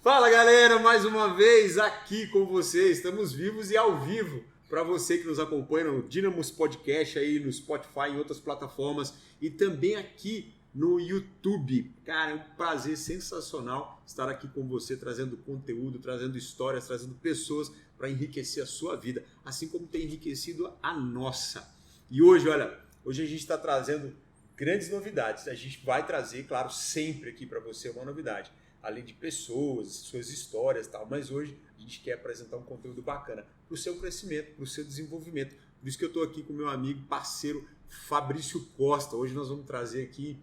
Fala galera, mais uma vez aqui com vocês, estamos vivos e ao vivo para você que nos acompanha no Dynamos Podcast aí no Spotify, em outras plataformas e também aqui no YouTube. Cara, é um prazer sensacional estar aqui com você, trazendo conteúdo, trazendo histórias, trazendo pessoas para enriquecer a sua vida, assim como tem enriquecido a nossa. E hoje, olha, hoje a gente está trazendo grandes novidades. A gente vai trazer, claro, sempre aqui para você uma novidade, além de pessoas, suas histórias e tal, mas hoje a gente quer apresentar um conteúdo bacana para o seu crescimento, para o seu desenvolvimento. Por isso que eu estou aqui com o meu amigo, parceiro Fabrício Costa. Hoje nós vamos trazer aqui,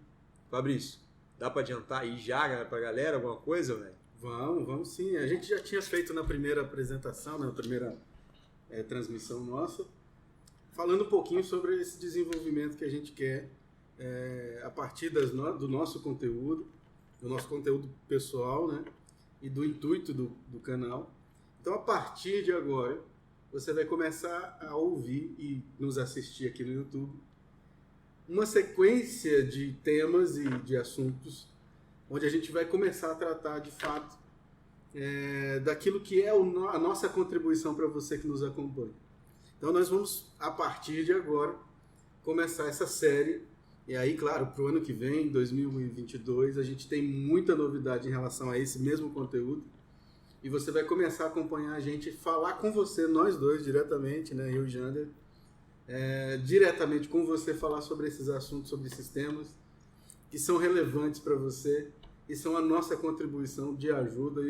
Fabrício, dá para adiantar aí já para a galera alguma coisa, velho? Vamos sim. A gente já tinha feito na primeira apresentação, na primeira transmissão nossa, falando um pouquinho sobre esse desenvolvimento que a gente quer a partir do nosso conteúdo pessoal, né? E do intuito do canal. Então, a partir de agora, você vai começar a ouvir e nos assistir aqui no YouTube uma sequência de temas e de assuntos onde a gente vai começar a tratar, de fato, daquilo que é a nossa contribuição para você que nos acompanha. Então, nós vamos, a partir de agora, começar essa série. E aí, claro, para o ano que vem, 2022, a gente tem muita novidade em relação a esse mesmo conteúdo. E você vai começar a acompanhar a gente, falar com você, nós dois, diretamente, né, eu e o Jander, diretamente com você, falar sobre esses assuntos, sobre esses temas que são relevantes para você e são a nossa contribuição de ajuda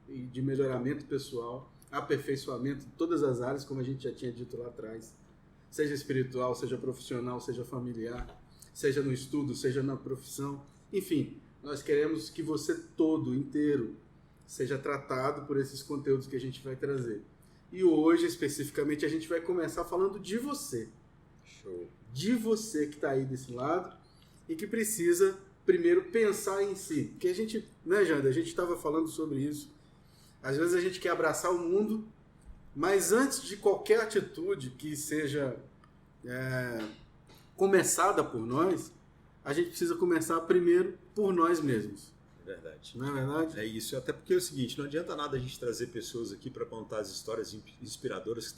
e de melhoramento pessoal, aperfeiçoamento em todas as áreas, como a gente já tinha dito lá atrás, seja espiritual, seja profissional, seja familiar, seja no estudo, seja na profissão. Enfim, nós queremos que você todo, inteiro, seja tratado por esses conteúdos que a gente vai trazer. E hoje, especificamente, a gente vai começar falando de você. Show. De você que está aí desse lado e que precisa, primeiro, pensar em si. Porque a gente, né, Jander, a gente estava falando sobre isso. Às vezes a gente quer abraçar o mundo, mas antes de qualquer atitude que seja começada por nós, a gente precisa começar primeiro por nós mesmos. Verdade. Não é verdade? É isso, até porque é o seguinte, não adianta nada a gente trazer pessoas aqui para contar as histórias inspiradoras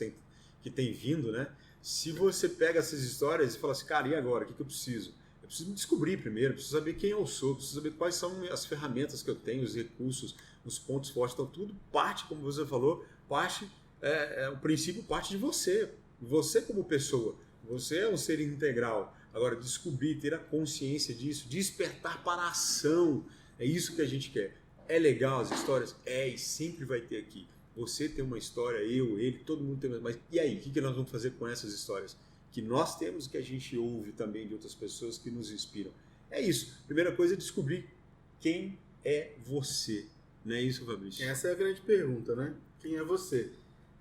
que tem vindo, né? Se você pega essas histórias e fala assim, cara, e agora? O que eu preciso? Eu preciso me descobrir primeiro, preciso saber quem eu sou, preciso saber quais são as ferramentas que eu tenho, os recursos, os pontos fortes. Então tudo parte, como você falou, o princípio parte de você. Você como pessoa. Você é um ser integral. Agora, descobrir, ter a consciência disso, despertar para a ação, é isso que a gente quer. É legal as histórias? É, e sempre vai ter aqui. Você tem uma história, eu, ele, todo mundo tem uma. Mas e aí, o que nós vamos fazer com essas histórias? Que nós temos, que a gente ouve também de outras pessoas que nos inspiram. É isso. Primeira coisa é descobrir quem é você. Não é isso, Fabrício? Essa é a grande pergunta, né? Quem é você?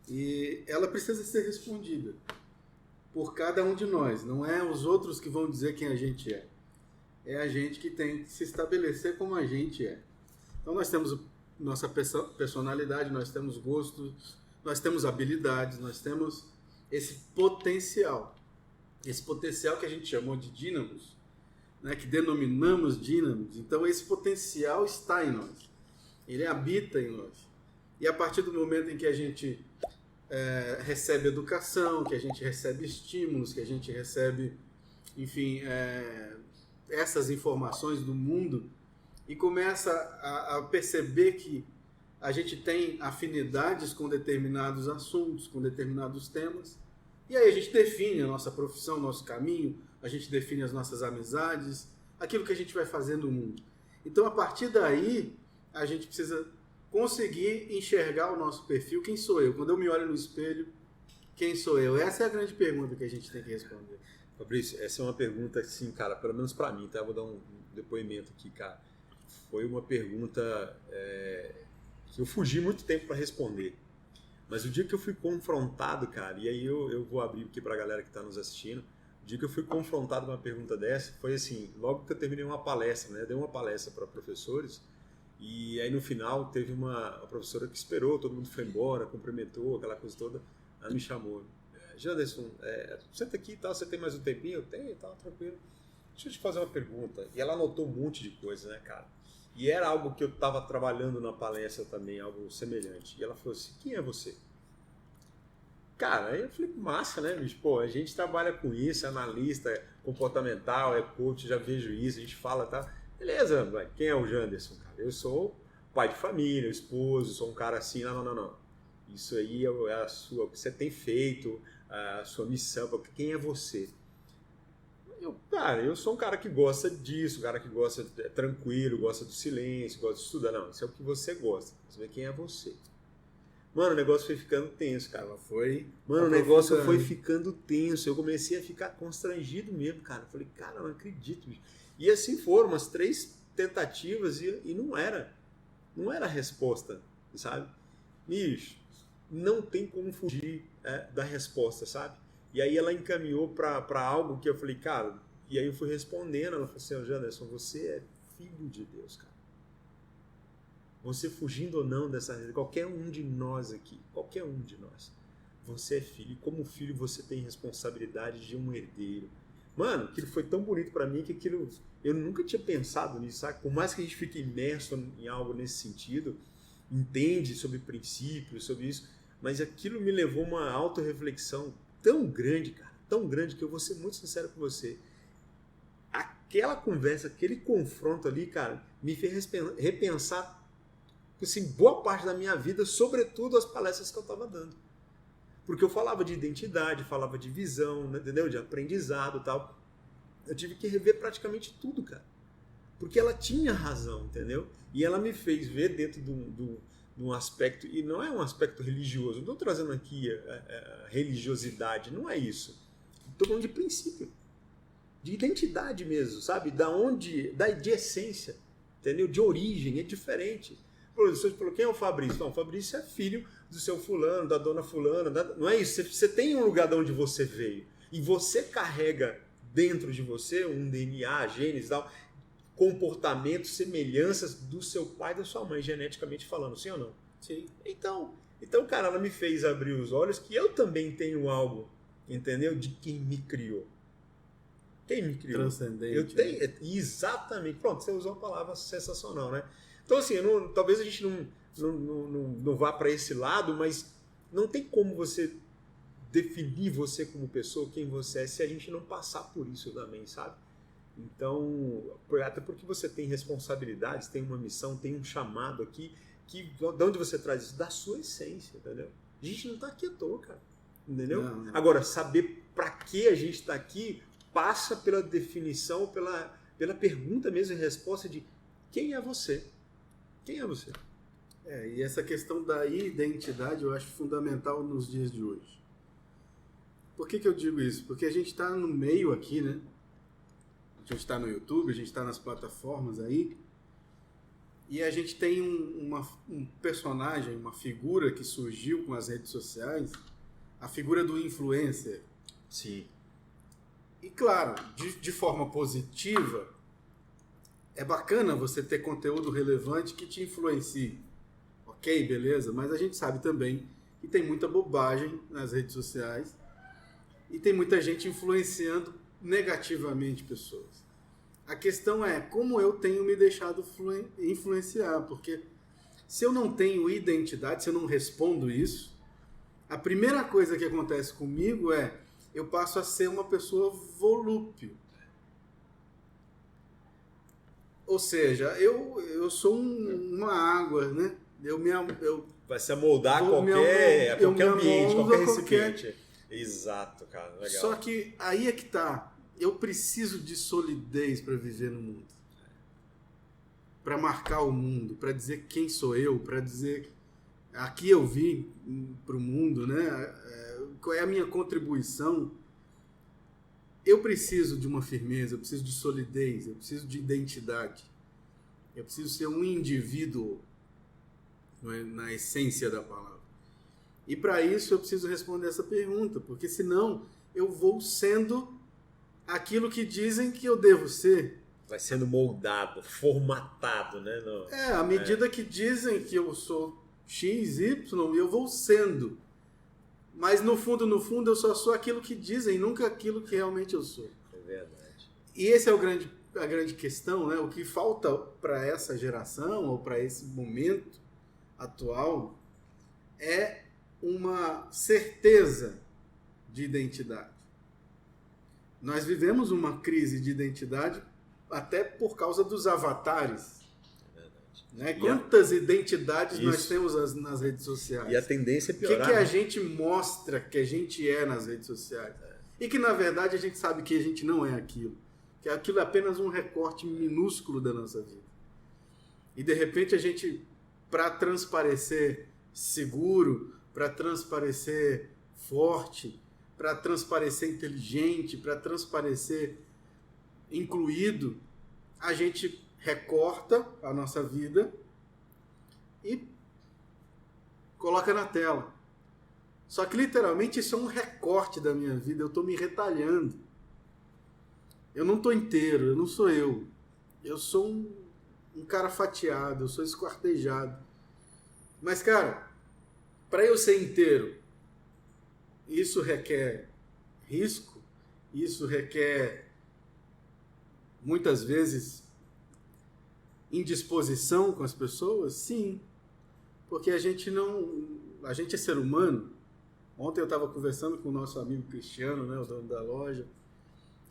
E ela precisa ser respondida por cada um de nós. Não é os outros que vão dizer quem a gente é. É a gente que tem que se estabelecer como a gente é. Então nós temos nossa personalidade, nós temos gostos, nós temos habilidades, nós temos esse potencial. Esse potencial que a gente chamou de dínamos, né, que denominamos dínamos. Então esse potencial está em nós. Ele habita em nós. E a partir do momento em que a gente recebe educação, que a gente recebe estímulos, que a gente recebe, enfim, essas informações do mundo e começa a perceber que a gente tem afinidades com determinados assuntos, com determinados temas, e aí a gente define a nossa profissão, nosso caminho, a gente define as nossas amizades, aquilo que a gente vai fazer no mundo. Então, a partir daí, a gente precisa conseguir enxergar o nosso perfil. Quem sou eu? Quando eu me olho no espelho, quem sou eu? Essa é a grande pergunta que a gente tem que responder. Fabrício, essa é uma pergunta, assim, cara, pelo menos pra mim, tá? Eu vou dar um depoimento aqui, cara. Foi uma pergunta que eu fugi muito tempo para responder. Mas o dia que eu fui confrontado, cara, e aí eu vou abrir aqui pra galera que tá nos assistindo, o dia que eu fui confrontado com uma pergunta dessa, foi assim, logo que eu terminei uma palestra, né? Eu dei uma palestra para professores, e aí no final teve uma professora que esperou, todo mundo foi embora, cumprimentou, aquela coisa toda, ela me chamou. Janderson, senta aqui e tal, você tem mais um tempinho? Eu tenho e tal, tranquilo. Deixa eu te fazer uma pergunta. E ela anotou um monte de coisa, né, cara? E era algo que eu estava trabalhando na palestra também, algo semelhante. E ela falou assim, quem é você? Cara, aí eu falei, massa, né, bicho? Pô, a gente trabalha com isso, é analista, é comportamental, é coach, já vejo isso, a gente fala, tá? Beleza, vai. Quem é o Janderson, cara? Eu sou pai de família, esposo, sou um cara assim, não. Isso aí é a sua, o que você tem feito, a sua missão, quem é você? Cara, eu sou um cara que gosta disso, um cara que gosta, é tranquilo, gosta do silêncio, gosta de estudar. Não, isso é o que você gosta. Você vê quem é você. Mano, o negócio foi ficando tenso, cara. O negócio foi ficando tenso. Eu comecei a ficar constrangido mesmo, cara. Eu falei, cara, não acredito. E assim foram umas 3 tentativas e não era a resposta, sabe? Bicho, não tem como fugir da resposta, sabe? E aí ela encaminhou para algo que eu falei, cara, e aí eu fui respondendo, ela falou assim, Janderson, você é filho de Deus, cara. Você fugindo ou não dessa realidade, qualquer um de nós aqui, qualquer um de nós, você é filho, e como filho você tem responsabilidade de um herdeiro. Mano, aquilo foi tão bonito para mim que aquilo, eu nunca tinha pensado nisso, sabe? Por mais que a gente fique imerso em algo nesse sentido, entende sobre princípios, sobre isso, mas aquilo me levou a uma autorreflexão tão grande, cara, tão grande, que eu vou ser muito sincero com você. Aquela conversa, aquele confronto ali, cara, me fez repensar assim, boa parte da minha vida, sobretudo as palestras que eu estava dando. Porque eu falava de identidade, falava de visão, né, entendeu? De aprendizado e tal. Eu tive que rever praticamente tudo, cara. Porque ela tinha razão, entendeu? E ela me fez ver dentro de um aspecto, e não é um aspecto religioso, não estou trazendo aqui a religiosidade, não é isso. Estou falando de princípio, de identidade mesmo, sabe? De essência, entendeu? De origem, é diferente. Você falou, quem é o Fabrício? Não, o Fabrício é filho do seu fulano, da dona fulana, não é isso. Você tem um lugar de onde você veio, e você carrega dentro de você um DNA, genes e tal, comportamentos, semelhanças do seu pai e da sua mãe, geneticamente falando, sim ou não? Sim. Então, cara, ela me fez abrir os olhos que eu também tenho algo, entendeu? De quem me criou. Quem me criou? Transcendente. Eu tenho, exatamente. Pronto, você usou uma palavra sensacional, né? Então, assim, talvez a gente não vá para esse lado, mas não tem como você definir você como pessoa, quem você é, se a gente não passar por isso também, sabe? Então, até porque você tem responsabilidades, tem uma missão, tem um chamado aqui, que de onde você traz isso? Da sua essência, entendeu? A gente não está aqui à toa, cara, entendeu? Não. Agora, saber para que a gente está aqui passa pela definição, pela pergunta mesmo e resposta de quem é você? Quem é você? E essa questão da identidade eu acho fundamental nos dias de hoje. Por que eu digo isso? Porque a gente está no meio aqui, né? A gente está no YouTube, a gente está nas plataformas aí, e a gente tem um personagem, uma figura que surgiu com as redes sociais, a figura do influencer. Sim. E claro, de forma positiva, é bacana você ter conteúdo relevante que te influencie. Ok, beleza, mas a gente sabe também que tem muita bobagem nas redes sociais e tem muita gente influenciando negativamente pessoas. A questão é como eu tenho me deixado influenciar, porque se eu não tenho identidade, se eu não respondo isso, a primeira coisa que acontece comigo é eu passo a ser uma pessoa volúpia. Ou seja, eu sou uma água, né? Vai se amoldar a qualquer ambiente, qualquer recipiente. Exato, cara. Legal. Só que aí é que tá. Eu preciso de solidez para viver no mundo. Para marcar o mundo, para dizer quem sou eu, para dizer aqui eu vim para o mundo, né? Qual é a minha contribuição. Eu preciso de uma firmeza, eu preciso de solidez, eu preciso de identidade. Eu preciso ser um indivíduo, não é? Na essência da palavra. E para isso eu preciso responder essa pergunta, porque senão eu vou sendo aquilo que dizem que eu devo ser. Vai sendo moldado, formatado, né? À medida que dizem que eu sou X, Y, eu vou sendo. Mas no fundo, eu só sou aquilo que dizem, nunca aquilo que realmente eu sou. É verdade. E esse é o grande a grande questão, né? O que falta para essa geração ou para esse momento atual é uma certeza de identidade. Nós vivemos uma crise de identidade até por causa dos avatares. É verdade. Né? Quantas identidades nós Isso. temos nas redes sociais? E a tendência é O piorar. que a né? gente mostra que a gente é nas redes sociais? E que, na verdade, a gente sabe que a gente não é aquilo. Que aquilo é apenas um recorte minúsculo da nossa vida. E, de repente, a gente, para transparecer seguro, para transparecer forte, para transparecer inteligente, para transparecer incluído, a gente recorta a nossa vida e coloca na tela. Só que literalmente isso é um recorte da minha vida, eu estou me retalhando. Eu não estou inteiro, eu não sou eu. Eu sou um cara fatiado, eu sou esquartejado. Mas, cara, para eu ser inteiro, isso requer risco, isso requer, muitas vezes, indisposição com as pessoas? Sim, porque a gente é ser humano. Ontem eu estava conversando com o nosso amigo Cristiano, né, o dono da loja,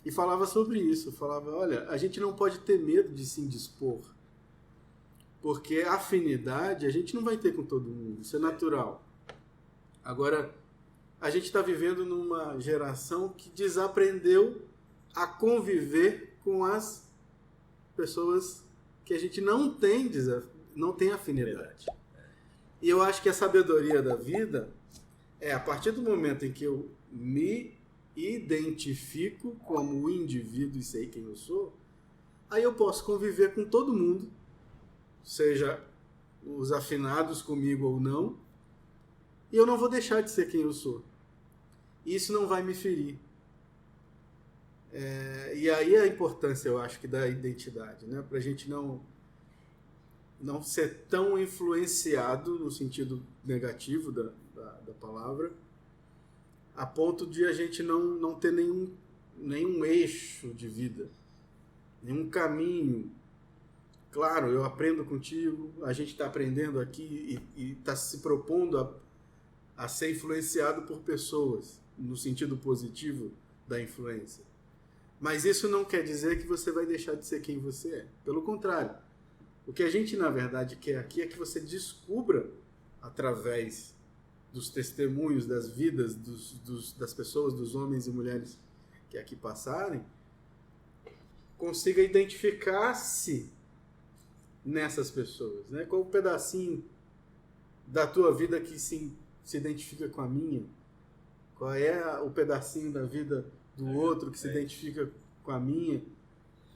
e falava sobre isso. Falava, olha, a gente não pode ter medo de se indispor, porque afinidade a gente não vai ter com todo mundo, isso é natural. Agora, a gente está vivendo numa geração que desaprendeu a conviver com as pessoas que a gente não tem afinidade. E eu acho que a sabedoria da vida é, a partir do momento em que eu me identifico como o indivíduo e sei quem eu sou, aí eu posso conviver com todo mundo, seja os afinados comigo ou não, e eu não vou deixar de ser quem eu sou. E isso não vai me ferir. E aí a importância, eu acho, que da identidade, né? Para a gente não ser tão influenciado no sentido negativo da palavra, a ponto de a gente não ter nenhum eixo de vida, nenhum caminho. Claro, eu aprendo contigo, a gente está aprendendo aqui e está se propondo a ser influenciado por pessoas, no sentido positivo da influência. Mas isso não quer dizer que você vai deixar de ser quem você é. Pelo contrário, o que a gente, na verdade, quer aqui é que você descubra, através dos testemunhos, das vidas das pessoas, dos homens e mulheres que aqui passarem, consiga identificar-se nessas pessoas, né? Qual o pedacinho da tua vida que se identifica com a minha? Qual é o pedacinho da vida do outro que se identifica com a minha?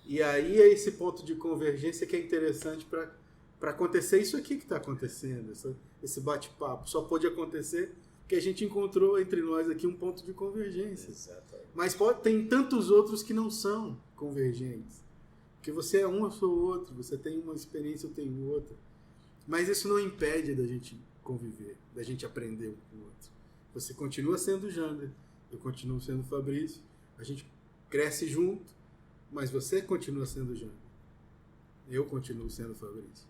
E aí é esse ponto de convergência que é interessante para acontecer isso aqui que está acontecendo, esse bate-papo. Só pode acontecer porque a gente encontrou entre nós aqui um ponto de convergência. Exatamente. Mas tem tantos outros que não são convergentes. Porque você é um, eu sou outro, você tem uma experiência, eu tenho outra. Mas isso não impede da gente conviver, da gente aprender um com o outro. Você continua sendo o Jander, eu continuo sendo o Fabrício, a gente cresce junto, mas você continua sendo o Jander. Eu continuo sendo o Fabrício.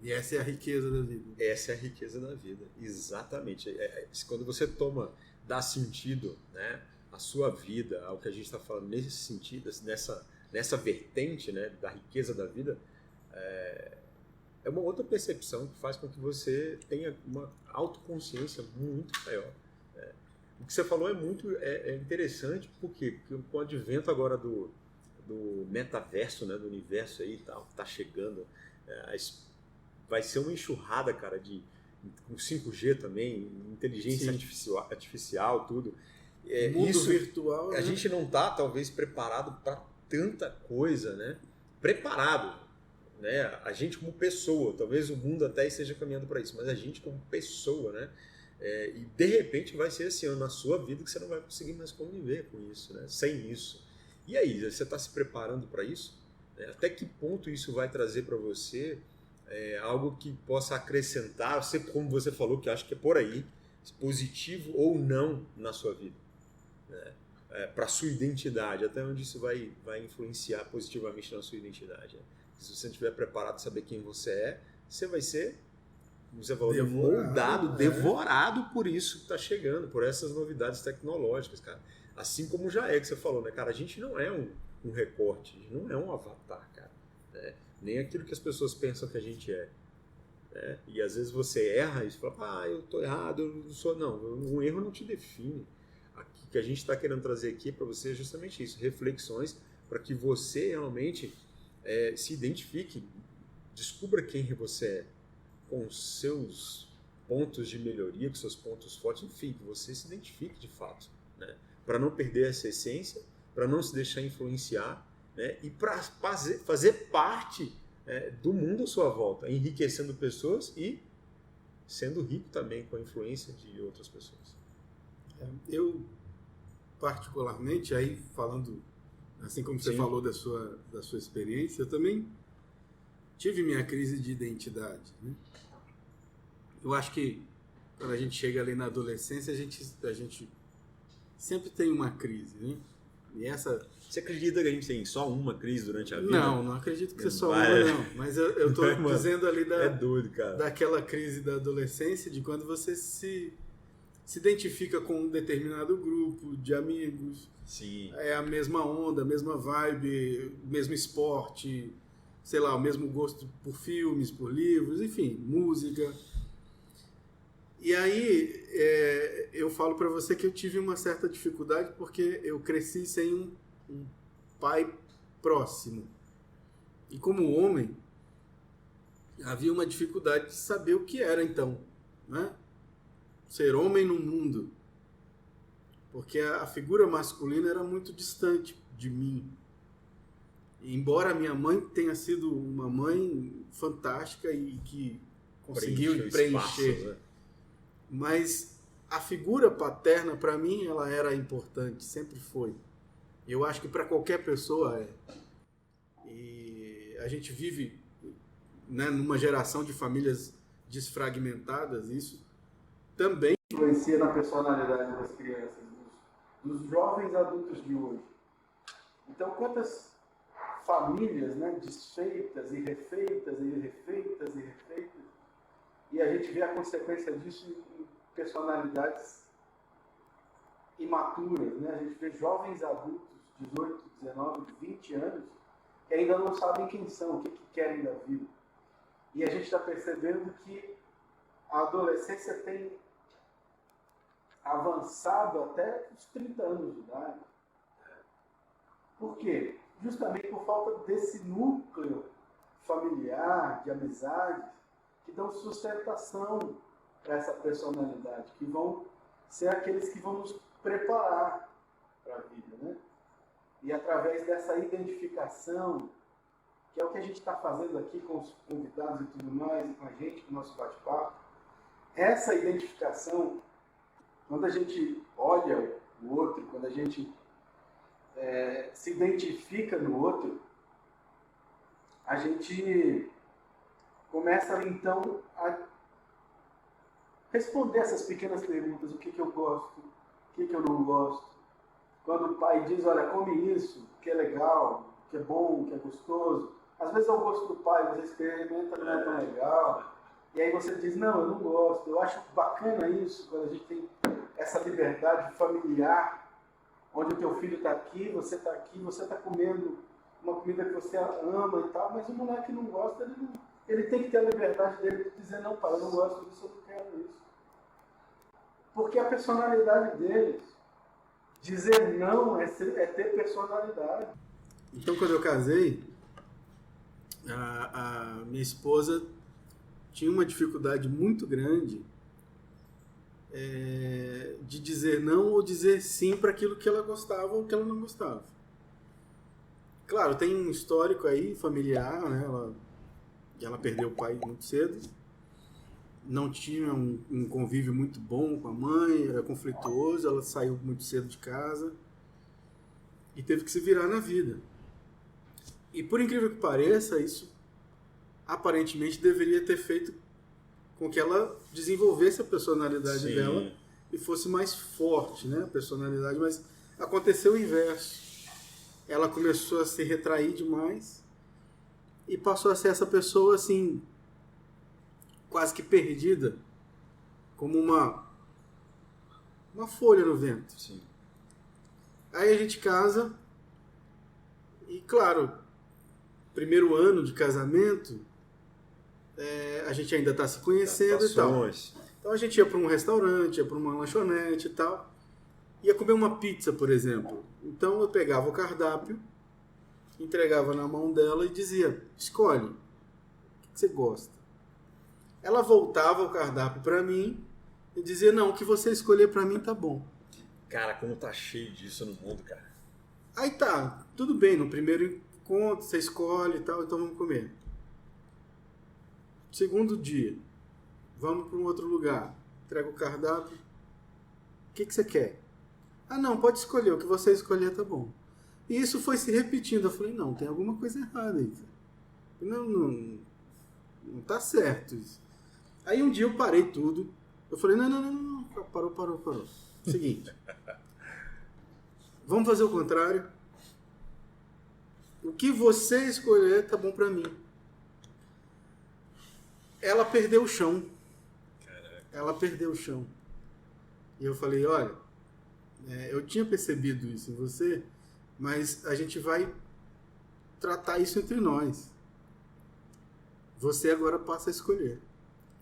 E essa é a riqueza da vida. Essa é a riqueza da vida, exatamente. Quando você dá sentido, né, à sua vida, ao que a gente está falando nesse sentido, nessa vertente, né, da riqueza da vida, é uma outra percepção que faz com que você tenha uma autoconsciência muito maior. Né? O que você falou é interessante, porque com o advento agora do metaverso, né, do universo aí, tal, que está chegando, vai ser uma enxurrada, cara, com 5G também, inteligência artificial, tudo. Mundo isso, virtual. A gente não está, talvez, preparado para tanta coisa, né? Preparado, né? A gente como pessoa, talvez o mundo até esteja caminhando para isso, mas a gente como pessoa, né? E de repente vai ser assim, na sua vida, que você não vai conseguir mais conviver com isso, né? Sem isso. E aí, você está se preparando para isso? Até que ponto isso vai trazer para você algo que possa acrescentar, como você falou, que acho que é por aí, positivo ou não na sua vida? para a sua identidade, até onde isso vai influenciar positivamente na sua identidade. Né? Se você não estiver preparado para saber quem você vai ser, você vai moldado, devorado por isso que está chegando, por essas novidades tecnológicas, cara. Assim como já é que você falou, né, cara? A gente não é um recorte, a gente não é um avatar, cara. Né? Nem aquilo que as pessoas pensam que a gente é. Né? E às vezes você erra e você fala, eu tô errado, eu não sou. Não, um erro não te define. O que a gente está querendo trazer aqui para você é justamente isso, reflexões para que você realmente se identifique, descubra quem você é, com seus pontos de melhoria, com seus pontos fortes, enfim, que você se identifique de fato, né? Para não perder essa essência, para não se deixar influenciar, né? E para fazer parte do mundo à sua volta, enriquecendo pessoas e sendo rico também com a influência de outras pessoas. Eu, particularmente, aí falando, assim como você falou da sua experiência, eu também tive minha crise de identidade, né? Eu acho que quando a gente chega ali na adolescência, a gente sempre tem uma crise, né? E essa... Você acredita que a gente tem só uma crise durante a vida? Não acredito que seja só uma, não. Mas eu tô dizendo ali doido, cara. Daquela crise da adolescência, de quando você se identifica com um determinado grupo de amigos. Sim. É a mesma onda, a mesma vibe, o mesmo esporte, sei lá, o mesmo gosto por filmes, por livros, enfim, música. E aí eu falo para você que eu tive uma certa dificuldade porque eu cresci sem um pai próximo. E como homem, havia uma dificuldade de saber o que era então, né? Ser homem no mundo. Porque a figura masculina era muito distante de mim. E embora minha mãe tenha sido uma mãe fantástica e que conseguiu preencher, espaço, né? Mas a figura paterna, para mim, ela era importante, sempre foi. Eu acho que para qualquer pessoa é. E a gente vive, né, numa geração de famílias desfragmentadas, isso também influencia na personalidade das crianças, dos jovens adultos de hoje. Então, quantas famílias, né, desfeitas e refeitas e refeitas e refeitas, e a gente vê a consequência disso em personalidades imaturas, né? A gente vê jovens adultos, 18, 19, 20 anos, que ainda não sabem quem são, o que querem da vida. E a gente está percebendo que a adolescência tem avançado até os 30 anos de idade. Por quê? Justamente por falta desse núcleo familiar, de amizades, que dão sustentação para essa personalidade, que vão ser aqueles que vão nos preparar para a vida, né? E através dessa identificação, que é o que a gente está fazendo aqui com os convidados e tudo mais, e com a gente, com o nosso bate-papo, essa identificação, quando a gente olha o outro, quando a gente se identifica no outro, a gente começa então a responder essas pequenas perguntas: o que eu gosto, o que eu não gosto. Quando o pai diz, olha, come isso, que é legal, que é bom, que é gostoso. Às vezes é o gosto do pai, você experimenta, não é tão legal. E aí você diz, não, eu não gosto. Eu acho bacana isso, quando a gente tem essa liberdade familiar, onde o teu filho está aqui, você está comendo uma comida que você ama e tal, mas o moleque não gosta, ele tem que ter a liberdade dele de dizer, não, pai, eu não gosto disso, eu não quero isso. Porque a personalidade deles, dizer não é ter personalidade. Então, quando eu casei, a minha esposa tinha uma dificuldade muito grande de dizer não ou dizer sim para aquilo que ela gostava ou que ela não gostava. Claro, tem um histórico aí familiar, né? Ela perdeu o pai muito cedo, não tinha um convívio muito bom com a mãe, era conflituoso, ela saiu muito cedo de casa e teve que se virar na vida. E por incrível que pareça, isso aparentemente deveria ter feito com que ela desenvolvesse a personalidade dela e fosse mais forte, né? A personalidade, mas Aconteceu o inverso. Ela começou a se retrair demais e passou a ser essa pessoa assim, quase que perdida, como uma folha no vento. Sim. Aí a gente casa e, claro, primeiro ano de casamento, a gente ainda está se conhecendo e tal. Então a gente ia para um restaurante, ia para uma lanchonete e tal, ia comer uma pizza, por exemplo. Então eu pegava o cardápio, entregava na mão dela e dizia, escolhe, o que você gosta? Ela voltava o cardápio para mim e dizia, não, o que você escolher para mim tá bom. Cara, como tá cheio disso no mundo, cara. Aí tá, tudo bem, no primeiro encontro você escolhe e tal, então vamos comer. Segundo dia, vamos para um outro lugar, entrega o cardápio, o que você quer? Ah não, pode escolher, o que você escolher tá bom. E isso foi se repetindo, eu falei, não, tem alguma coisa errada aí. Não tá certo isso. Aí um dia eu parei tudo, eu falei, não, parou. Seguinte, vamos fazer o contrário. O que você escolher tá bom pra mim. Ela perdeu o chão. Caraca. Ela perdeu o chão. E eu falei, olha, eu tinha percebido isso em você, mas a gente vai tratar isso entre nós. Você agora passa a escolher.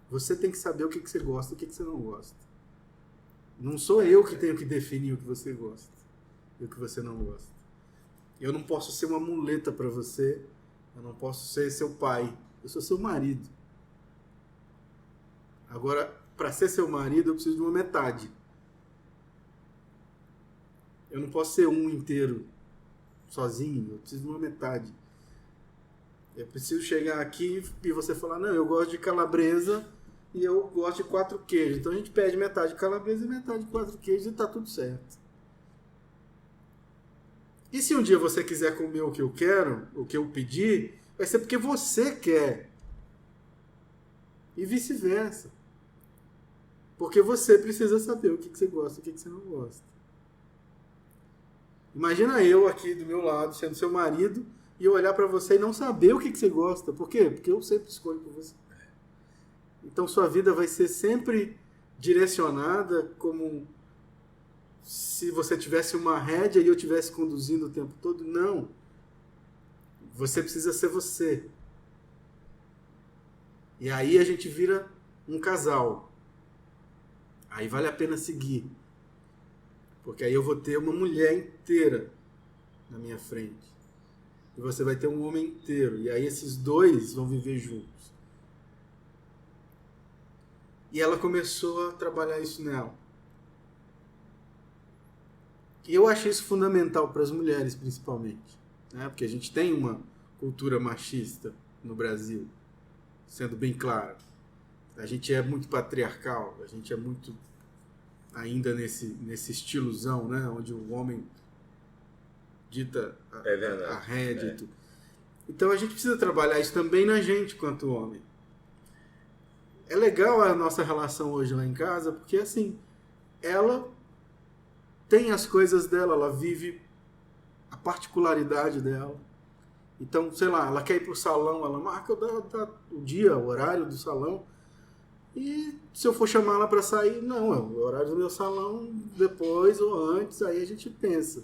Você tem que saber o que você gosta e o que você não gosta. Não sou eu que tenho que definir o que você gosta e o que você não gosta. Eu não posso ser uma muleta para você. Eu não posso ser seu pai. Eu sou seu marido. Agora, para ser seu marido, eu preciso de uma metade. Eu não posso ser um inteiro sozinho. Eu preciso de uma metade. Eu preciso chegar aqui e você falar, não, eu gosto de calabresa e eu gosto de 4 queijos. Então a gente pede metade de calabresa e metade de 4 queijos e tá tudo certo. E se um dia você quiser comer o que eu quero, o que eu pedi, vai ser porque você quer. E vice-versa. Porque você precisa saber o que você gosta e o que você não gosta. Imagina eu aqui do meu lado, sendo seu marido, e eu olhar para você e não saber o que você gosta. Por quê? Porque eu sempre escolho por você. Então sua vida vai ser sempre direcionada como se você tivesse uma rédea e eu estivesse conduzindo o tempo todo. Não. Você precisa ser você. E aí a gente vira um casal. Aí vale a pena seguir. Porque aí eu vou ter uma mulher inteira na minha frente. E você vai ter um homem inteiro. E aí esses dois vão viver juntos. E ela começou a trabalhar isso nela. E eu achei isso fundamental para as mulheres, principalmente. Né? Porque a gente tem uma cultura machista no Brasil, sendo bem claro. A gente é muito patriarcal, a gente é muito ainda nesse estilozão, né? Onde o homem dita a rédea e tudo. Então a gente precisa trabalhar isso também na gente, quanto homem. É legal a nossa relação hoje lá em casa, porque assim, ela tem as coisas dela, ela vive a particularidade dela. Então, sei lá, ela quer ir pro salão, ela marca o dia, o horário do salão. E se eu for chamar ela para sair, não, é o horário do meu salão, depois ou antes, aí a gente pensa.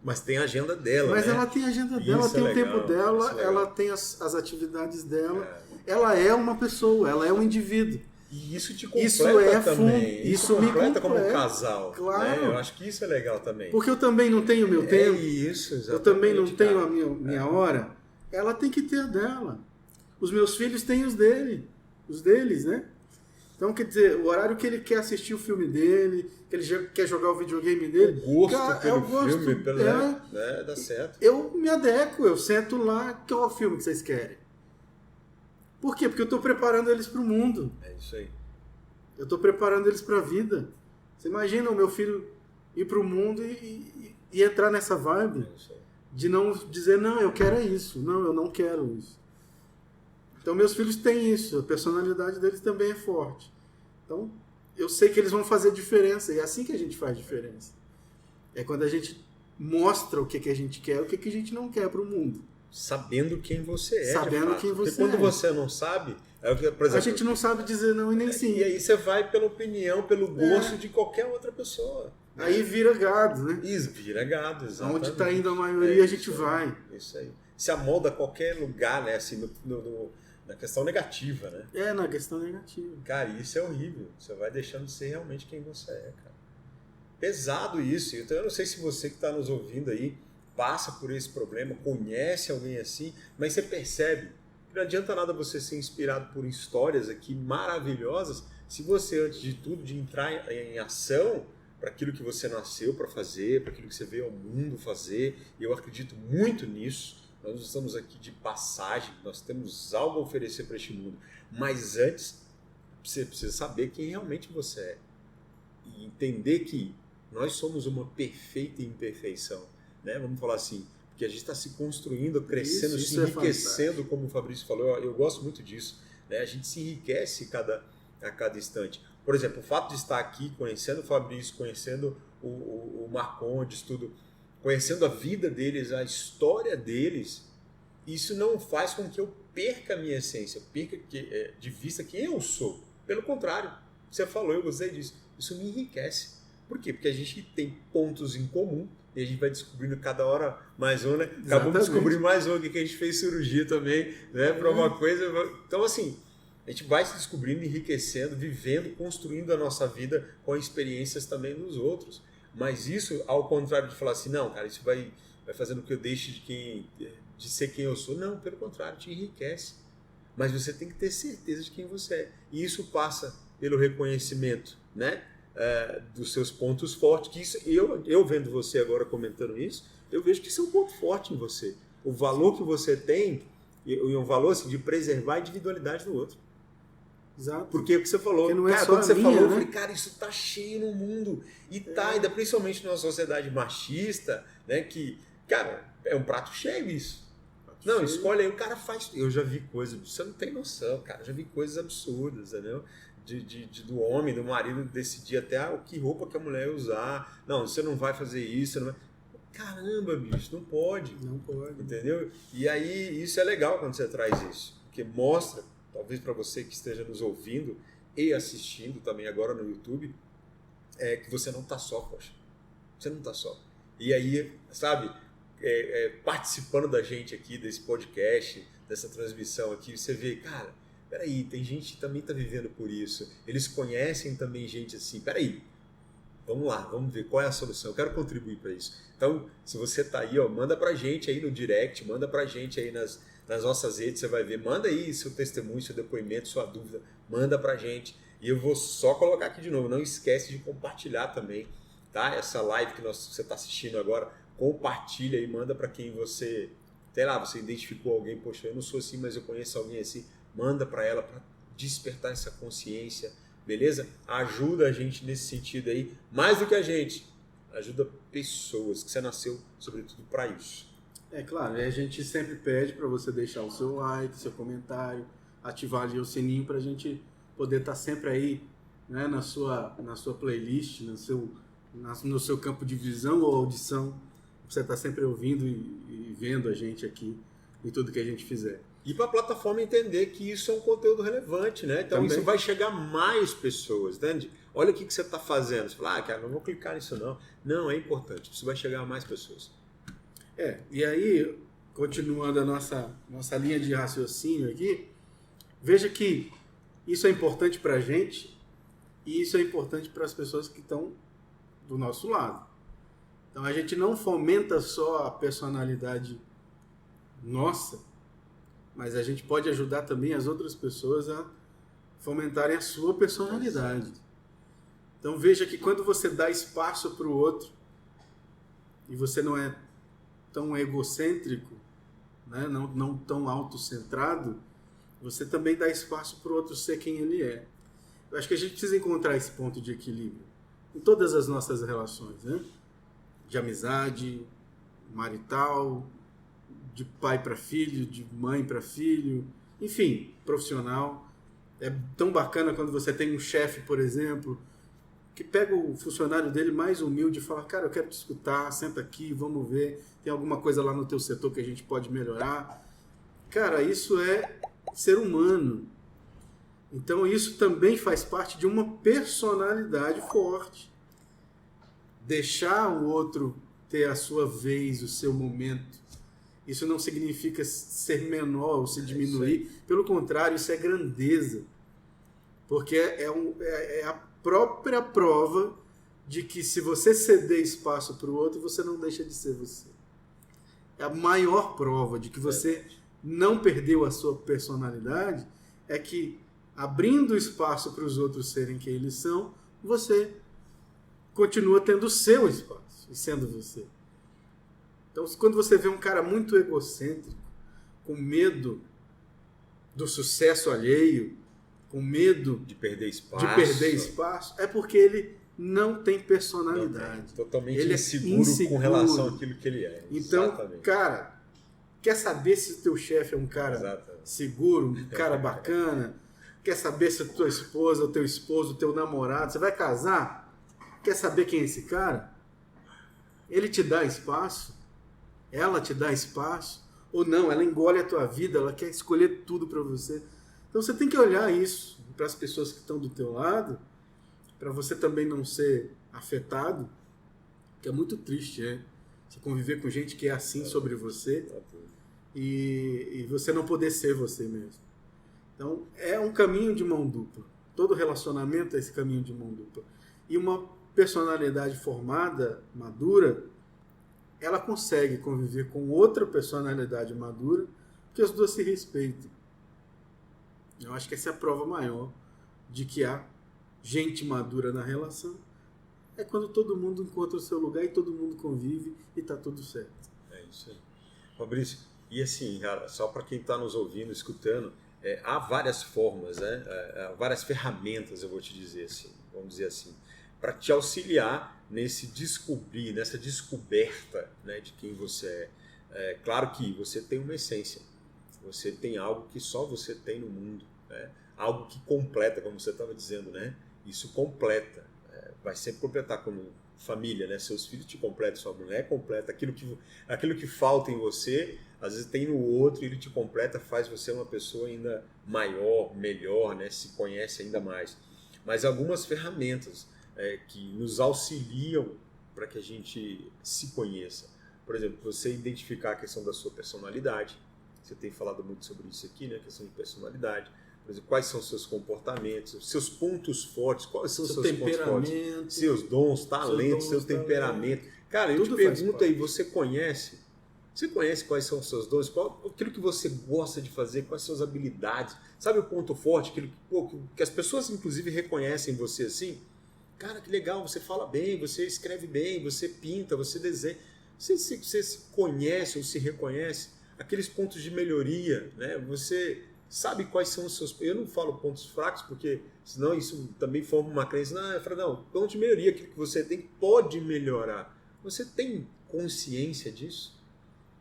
Mas tem a agenda dela, Mas né? ela tem a agenda dela, ela tem o tempo dela, ela tem as atividades dela. Ela é uma pessoa, ela é um indivíduo. E isso te completa também. Isso me completa como um casal. Claro. Né? Eu acho que isso é legal também. Porque eu também não tenho o meu tempo. Isso, exatamente. Eu também não tenho a minha hora. Ela tem que ter a dela. Os meus filhos têm os deles, né? Então, quer dizer, o horário que ele quer assistir o filme dele, que ele quer jogar o videogame dele... O gosto pelo filme, dá certo. Eu me adequo, eu sento lá, qual é o filme que vocês querem? Por quê? Porque eu estou preparando eles para o mundo. É isso aí. Eu estou preparando eles para a vida. Você imagina o meu filho ir para o mundo e entrar nessa vibe É isso aí. de não dizer, não, eu quero isso, não, eu não quero isso. Então, meus filhos têm isso, a personalidade deles também é forte. Então, eu sei que eles vão fazer diferença, e é assim que a gente faz diferença. É quando a gente mostra o que a gente quer, o que a gente não quer para o mundo. Sabendo quem você é. Sabendo quem você Porque quando você não sabe, por exemplo, a gente não sabe dizer não e nem sim. E aí você vai pela opinião, pelo gosto de qualquer outra pessoa. Aí vira gado, né? Isso, vira gado, exatamente. Onde está indo a maioria, a gente vai. Isso aí. Se amolda a qualquer lugar, né? Assim, na questão negativa, né? Na questão negativa. Cara, isso é horrível. Você vai deixando de ser realmente quem você é, cara. Pesado isso. Então eu não sei se você que está nos ouvindo aí passa por esse problema, conhece alguém assim, mas você percebe que não adianta nada você ser inspirado por histórias aqui maravilhosas se você, antes de tudo, de entrar em ação para aquilo que você nasceu para fazer, para aquilo que você veio ao mundo fazer. E eu acredito muito nisso. Nós não estamos aqui de passagem, nós temos algo a oferecer para este mundo. Mas antes, você precisa saber quem realmente você é. E entender que nós somos uma perfeita imperfeição. Né? Vamos falar assim, porque a gente está se construindo, crescendo, se enriquecendo, como o Fabrício falou. Eu gosto muito disso. Né? A gente se enriquece a cada instante. Por exemplo, o fato de estar aqui conhecendo o Fabrício, conhecendo o Marcondes, tudo, conhecendo a vida deles, a história deles, isso não faz com que eu perca a minha essência, perca de vista quem eu sou. Pelo contrário, você falou, eu gostei disso. Isso me enriquece. Por quê? Porque a gente tem pontos em comum e a gente vai descobrindo cada hora mais um, né? Acabamos de descobrir mais um aqui que a gente fez cirurgia também, né? Para uma coisa. Então, assim, a gente vai se descobrindo, enriquecendo, vivendo, construindo a nossa vida com experiências também dos outros. Mas isso, ao contrário de falar assim, não, cara, isso vai fazendo com que eu deixe de ser quem eu sou. Não, pelo contrário, te enriquece. Mas você tem que ter certeza de quem você é. E isso passa pelo reconhecimento, né? Dos seus pontos fortes. Que isso, eu vendo você agora comentando isso, eu vejo que isso é um ponto forte em você. O valor que você tem, e um valor assim, de preservar a individualidade do outro. Exato. Porque o que você falou, não é cara, só quando você minha, falou, né? eu falei, cara, isso tá cheio no mundo. E tá, ainda principalmente numa sociedade machista, né? Que, cara, é um prato cheio isso. Não, escolhe aí, o cara faz. Eu já vi coisas, você não tem noção, cara. Já vi coisas absurdas, entendeu? Do homem, do marido decidir até que roupa que a mulher ia usar. Não, você não vai fazer isso. Você não vai... Caramba, bicho, não pode. Não pode. Entendeu? E aí, isso é legal quando você traz isso. Porque mostra, talvez para você que esteja nos ouvindo e assistindo também agora no YouTube, que você não está só, poxa. Você não está só. E aí, sabe, participando da gente aqui, desse podcast, dessa transmissão aqui, você vê, cara, peraí, tem gente que também está vivendo por isso. Eles conhecem também gente assim. Peraí, vamos lá, vamos ver qual é a solução. Eu quero contribuir para isso. Então, se você está aí, manda para a gente aí no direct, manda para a gente aí nas nossas redes, você vai ver. Manda aí seu testemunho, seu depoimento, sua dúvida. Manda para a gente. E eu vou só colocar aqui de novo. Não esquece de compartilhar também, tá? Essa live que você está assistindo agora, compartilha e manda para quem você, sei lá, você identificou alguém. Poxa, eu não sou assim, mas eu conheço alguém assim. Manda para ela para despertar essa consciência, beleza? Ajuda a gente nesse sentido aí, mais do que a gente, ajuda pessoas, que você nasceu sobretudo para isso. É claro, a gente sempre pede para você deixar o seu like, seu comentário, ativar ali o sininho para a gente poder estar sempre aí, né, na sua playlist, no seu campo de visão ou audição, você está sempre ouvindo e vendo a gente aqui em tudo que a gente fizer. E para a plataforma entender que isso é um conteúdo relevante, né? Então isso vai chegar a mais pessoas, entende? Olha o que você está fazendo. Você fala, cara, não vou clicar nisso não. Não, é importante. Isso vai chegar a mais pessoas. E aí, continuando a nossa linha de raciocínio aqui, veja que isso é importante para a gente e isso é importante para as pessoas que estão do nosso lado. Então a gente não fomenta só a personalidade nossa, mas a gente pode ajudar também as outras pessoas a fomentarem a sua personalidade. Então veja que quando você dá espaço para o outro e você não é tão egocêntrico, né? não tão autocentrado, você também dá espaço para o outro ser quem ele é. Eu acho que a gente precisa encontrar esse ponto de equilíbrio em todas as nossas relações, né? De amizade, marital, de pai para filho, de mãe para filho, enfim, profissional. É tão bacana quando você tem um chefe, por exemplo, que pega o funcionário dele mais humilde e fala, cara, eu quero te escutar, senta aqui, vamos ver, tem alguma coisa lá no teu setor que a gente pode melhorar. Cara, isso é ser humano. Então isso também faz parte de uma personalidade forte. Deixar o outro ter a sua vez, o seu momento. Isso não significa ser menor ou se diminuir. Pelo contrário, isso é grandeza. Porque é a própria prova de que se você ceder espaço para o outro, você não deixa de ser você. É a maior prova de que você não perdeu a sua personalidade, é que abrindo espaço para os outros serem quem eles são, você continua tendo o seu espaço e sendo você. Então, quando você vê um cara muito egocêntrico, com medo do sucesso alheio, com medo de perder espaço, é porque ele não tem personalidade. Totalmente ele inseguro com relação àquilo que ele é. Então, Exatamente. cara, quer saber se o teu chefe é um cara seguro, um cara bacana? Quer saber se a tua esposa, o teu esposo, o teu namorado, você vai casar? Quer saber quem é esse cara? Ele te dá espaço? Ela te dá espaço? Ou não, ela engole a tua vida, ela quer escolher tudo para você. Então você tem que olhar isso para as pessoas que estão do teu lado, para você também não ser afetado, que é muito triste, né? Você conviver com gente que é assim sobre você e você não poder ser você mesmo. Então é um caminho de mão dupla. Todo relacionamento é esse caminho de mão dupla. E uma personalidade formada, madura, ela consegue conviver com outra personalidade madura, porque as duas se respeitam. Eu acho que essa é a prova maior de que há gente madura na relação. É quando todo mundo encontra o seu lugar e todo mundo convive e está tudo certo. É isso aí. Fabrício, e assim, cara, só para quem está nos ouvindo, escutando, há várias formas, né? Há várias ferramentas, eu vou te dizer assim, vamos dizer assim, para te auxiliar nesse descobrir, nessa descoberta, né, de quem você é. Claro que você tem uma essência, você tem algo que só você tem no mundo, né? Algo que completa, como você estava dizendo, né? Isso completa, vai sempre completar como família, né? Seus filhos te completam, sua mulher completa, aquilo que falta em você, às vezes tem no outro e ele te completa, faz você uma pessoa ainda maior, melhor, né? Se conhece ainda mais. Mas algumas ferramentas que nos auxiliam para que a gente se conheça. Por exemplo, você identificar a questão da sua personalidade. Você tem falado muito sobre isso aqui, né? A questão de personalidade. Por exemplo, quais são os seus comportamentos, seus pontos fortes, quais são os seus pontos fortes, seus dons, talentos, seu temperamento. Cara, eu te pergunto aí, você conhece quais são os seus dons? Aquilo que você gosta de fazer, quais são as suas habilidades? Sabe o ponto forte, aquilo que as pessoas inclusive reconhecem em você assim? Cara, que legal, você fala bem, você escreve bem, você pinta, você desenha. Você se conhece ou se reconhece? Aqueles pontos de melhoria, né? Você sabe quais são os seus... Eu não falo pontos fracos, porque senão isso também forma uma crença. Não, ponto de melhoria, aquilo que você tem pode melhorar. Você tem consciência disso?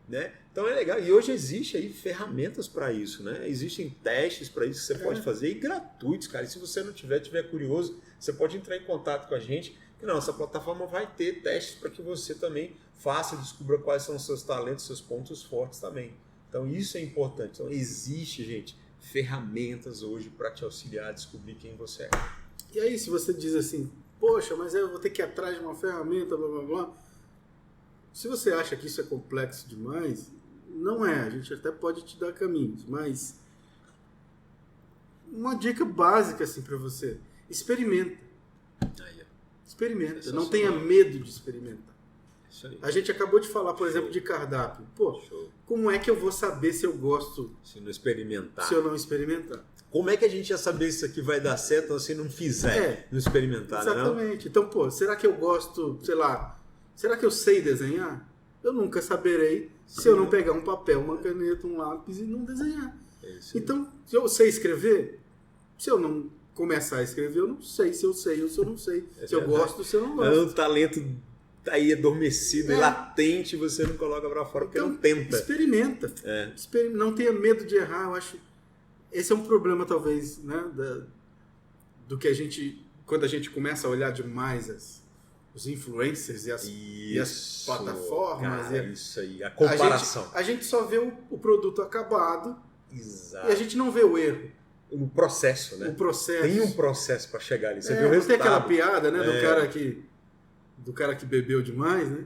Né? Então é legal. E hoje existe aí ferramentas para isso, né? Existem testes para isso que você pode fazer, e gratuitos, cara. E se você não tiver curioso, você pode entrar em contato com a gente, que nossa plataforma vai ter testes para que você também faça, descubra quais são os seus talentos, seus pontos fortes também. Então isso é importante. Então existe, gente, ferramentas hoje para te auxiliar a descobrir quem você é. E aí, se você diz assim, poxa, mas eu vou ter que ir atrás de uma ferramenta, blá blá blá. Se você acha que isso é complexo demais, não é. A gente até pode te dar caminhos, mas uma dica básica assim para você: experimenta. Experimenta. Não tenha medo de experimentar. Isso aí. A gente acabou de falar, por exemplo, de cardápio. Pô, como é que eu vou saber se eu gosto se não experimentar? Se eu não experimentar? Como é que a gente ia saber se isso aqui vai dar certo ou se não fizer, não experimentar, exatamente. Não? Então, pô, será que eu gosto, sei lá, será que eu sei desenhar? Eu nunca saberei se eu não pegar um papel, uma caneta, um lápis e não desenhar. Então, se eu sei escrever, se eu não começar a escrever, eu não sei se eu sei ou se eu não sei. Se eu gosto ou se eu não gosto. É um talento aí adormecido e latente, você não coloca pra fora porque não tenta. Experimenta. Não tenha medo de errar. Eu acho esse é um problema, talvez, né, do que a gente quando a gente começa a olhar demais os influencers e as plataformas. Cara, isso aí, a comparação. A gente só vê o produto acabado. Exato. E a gente não vê o erro. O processo, né? O processo. Tem um processo para chegar ali. Você vê o resultado. Tem aquela piada, né? Do cara que bebeu demais, né?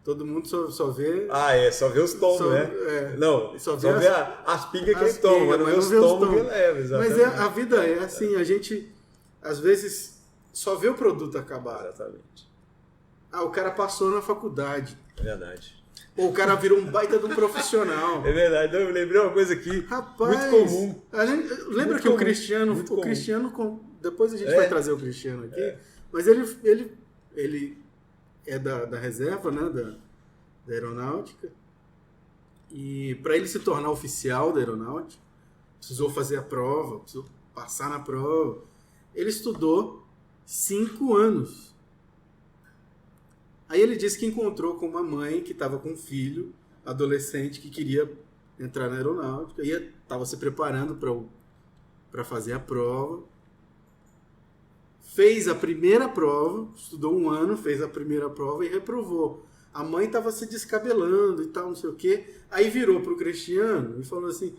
Todo mundo só vê... Só vê os tomos, né? Não, só vê as pingas que ele toma, mas não vê os tomos que ele leva, exatamente. Mas a vida é assim, a gente, às vezes, só vê o produto acabado. Exatamente. O cara passou na faculdade. É verdade. Ou o cara virou um baita de um profissional. É verdade. Eu lembrei uma coisa aqui, rapaz, muito comum. Lembra que o Cristiano... Depois a gente vai trazer o Cristiano aqui, mas ele é da reserva, né, da aeronáutica, e para ele se tornar oficial da aeronáutica, precisou fazer a prova, precisou passar na prova. Ele estudou 5 anos. Aí ele disse que encontrou com uma mãe que estava com um filho, adolescente, que queria entrar na aeronáutica, e estava se preparando para fazer a prova. Fez a primeira prova, estudou 1 ano, fez a primeira prova e reprovou. A mãe estava se descabelando e tal, não sei o quê. Aí virou para o Cristiano e falou assim,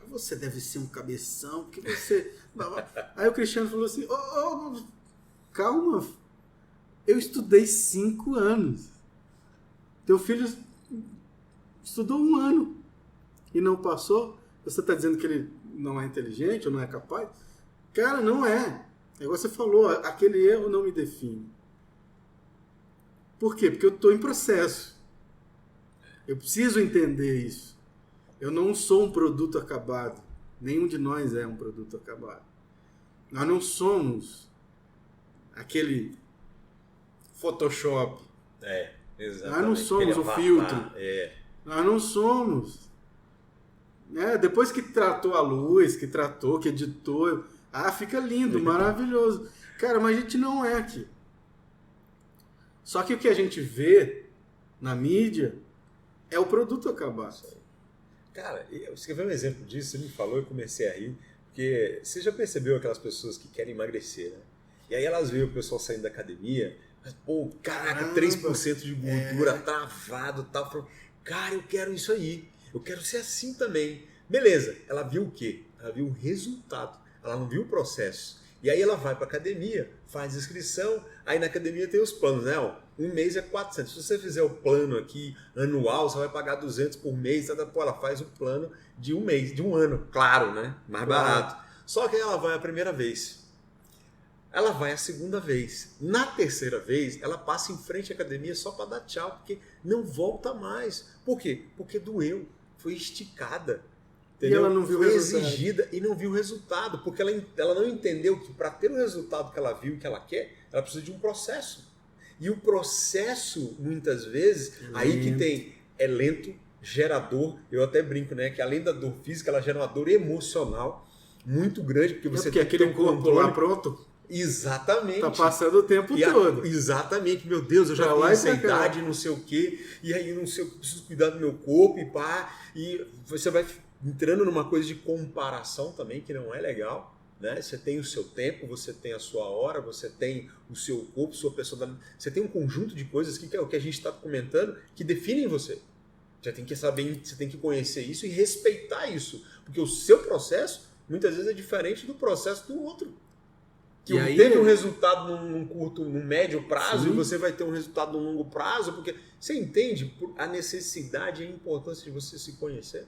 você deve ser um cabeção, porque você... Aí o Cristiano falou assim, calma, eu estudei 5 anos. Teu filho estudou 1 ano e não passou? Você está dizendo que ele não é inteligente ou não é capaz? Cara, não é. É igual você falou, aquele erro não me define. Por quê? Porque eu estou em processo. Eu preciso entender isso. Eu não sou um produto acabado. Nenhum de nós é um produto acabado. Nós não somos aquele Photoshop. Exatamente. Nós não somos o filtro. Nós não somos. Depois que tratou a luz, que editou... fica lindo, maravilhoso. Cara, mas a gente não é aqui. Só que o que a gente vê na mídia é o produto acabado. Cara, você quer ver um exemplo disso? Você me falou e eu comecei a rir. Porque você já percebeu aquelas pessoas que querem emagrecer, né? E aí elas veem o pessoal saindo da academia, mas, pô, caraca, 3% de gordura, travado e tal. Falando, cara, eu quero isso aí. Eu quero ser assim também. Beleza, ela viu o quê? Ela viu o resultado. Ela não viu o processo. E aí ela vai para a academia, faz inscrição, aí na academia tem os planos, né? 1 mês é 400. Se você fizer o plano aqui anual, você vai pagar 200 por mês. Pô, ela faz o plano de 1 mês, de 1 ano. Claro, né? Mais barato. Só que aí ela vai a primeira vez. Ela vai a segunda vez. Na terceira vez, ela passa em frente à academia só para dar tchau, porque não volta mais. Por quê? Porque doeu. Foi esticada. Entendeu? E ela não viu foi o resultado. Exigida e não viu o resultado, porque ela não entendeu que para ter o resultado que ela viu e que ela quer, ela precisa de um processo. E o processo, muitas vezes, aí que tem, é lento, gerador, eu até brinco, né, que além da dor física, ela gera uma dor emocional muito grande, porque você tem aquele corpo lá pronto. Exatamente. Tá passando o tempo todo. Exatamente. Meu Deus, eu já tenho essa idade, não sei o quê, e aí não sei o que, preciso cuidar do meu corpo e pá, e você vai entrando numa coisa de comparação também, que não é legal, né? Você tem o seu tempo, você tem a sua hora, você tem o seu corpo, sua personalidade, você tem um conjunto de coisas que é o que a gente está comentando, que definem você. Você tem que saber, você tem que conhecer isso e respeitar isso, porque o seu processo, muitas vezes, é diferente do processo do outro. Que teve um resultado num médio prazo, sim, e você vai ter um resultado num longo prazo, porque você entende a necessidade e a importância de você se conhecer.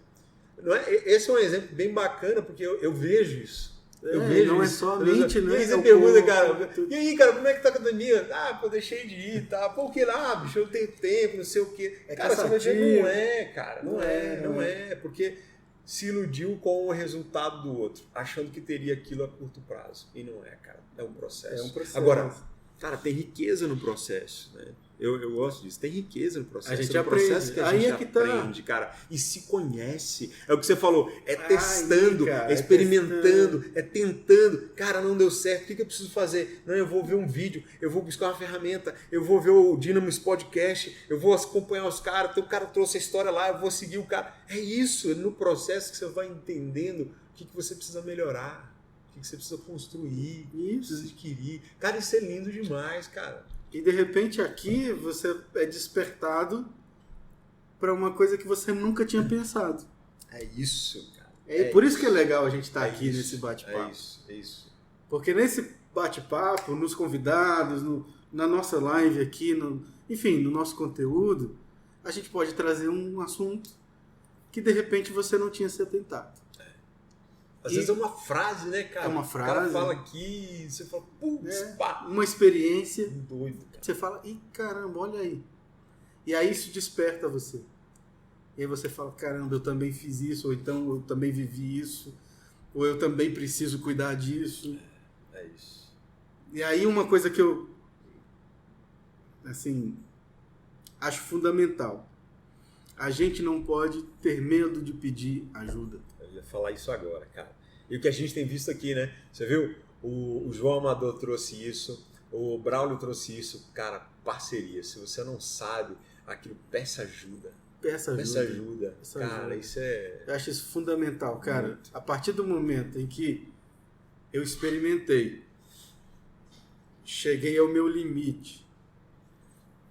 Não é? Esse é um exemplo bem bacana, porque eu vejo isso. Eu vejo não isso. É só a mente, né? E aí você pergunta, cara, e aí, cara, como é que tá a academia? Pô, deixei de ir, tá? Pô, que lá, bicho, eu não tenho tempo, não sei o quê. Cara, você vai ver, não é, cara, não é, porque se iludiu com o resultado do outro, achando que teria aquilo a curto prazo. E não é, cara, é um processo. É um processo. Agora, cara, tem riqueza no processo, né? Eu gosto disso. Tem riqueza no processo. A gente no aprende. Processo que a gente aprende, cara. E se conhece. É o que você falou. É testando, cara, é experimentando, é tentando. Cara, não deu certo. O que eu preciso fazer? Não, eu vou ver um vídeo. Eu vou buscar uma ferramenta. Eu vou ver o Dynamos Podcast. Eu vou acompanhar os caras. Então o cara trouxe a história lá. Eu vou seguir o cara. É isso. É no processo que você vai entendendo o que você precisa melhorar. O que você precisa construir, o que Isso. precisa adquirir. Cara, isso é lindo demais, cara. E de repente aqui você é despertado para uma coisa que você nunca tinha pensado. É isso, cara. Por isso que é legal a gente estar aqui isso, nesse bate-papo. É isso. Porque nesse bate-papo, nos convidados, na nossa live aqui, enfim, no nosso conteúdo, a gente pode trazer um assunto que de repente você não tinha se atentado. Às vezes é uma frase, né, cara? É uma frase. O cara fala aqui e você fala, putz, pá. Uma experiência. Doido, cara. Você fala, ih, caramba, olha aí. E aí isso desperta você. E aí você fala, caramba, eu também fiz isso, ou então eu também vivi isso, ou eu também preciso cuidar disso. É isso. E aí uma coisa que eu, assim, acho fundamental. A gente não pode ter medo de pedir ajuda. Eu ia falar isso agora, cara. E o que a gente tem visto aqui, né? Você viu? O João Amador trouxe isso, o Braulio trouxe isso. Cara, parceria. Se você não sabe aquilo, peça ajuda. Peça ajuda. Cara, isso é... Eu acho isso fundamental, cara. Muito. A partir do momento em que eu experimentei, cheguei ao meu limite,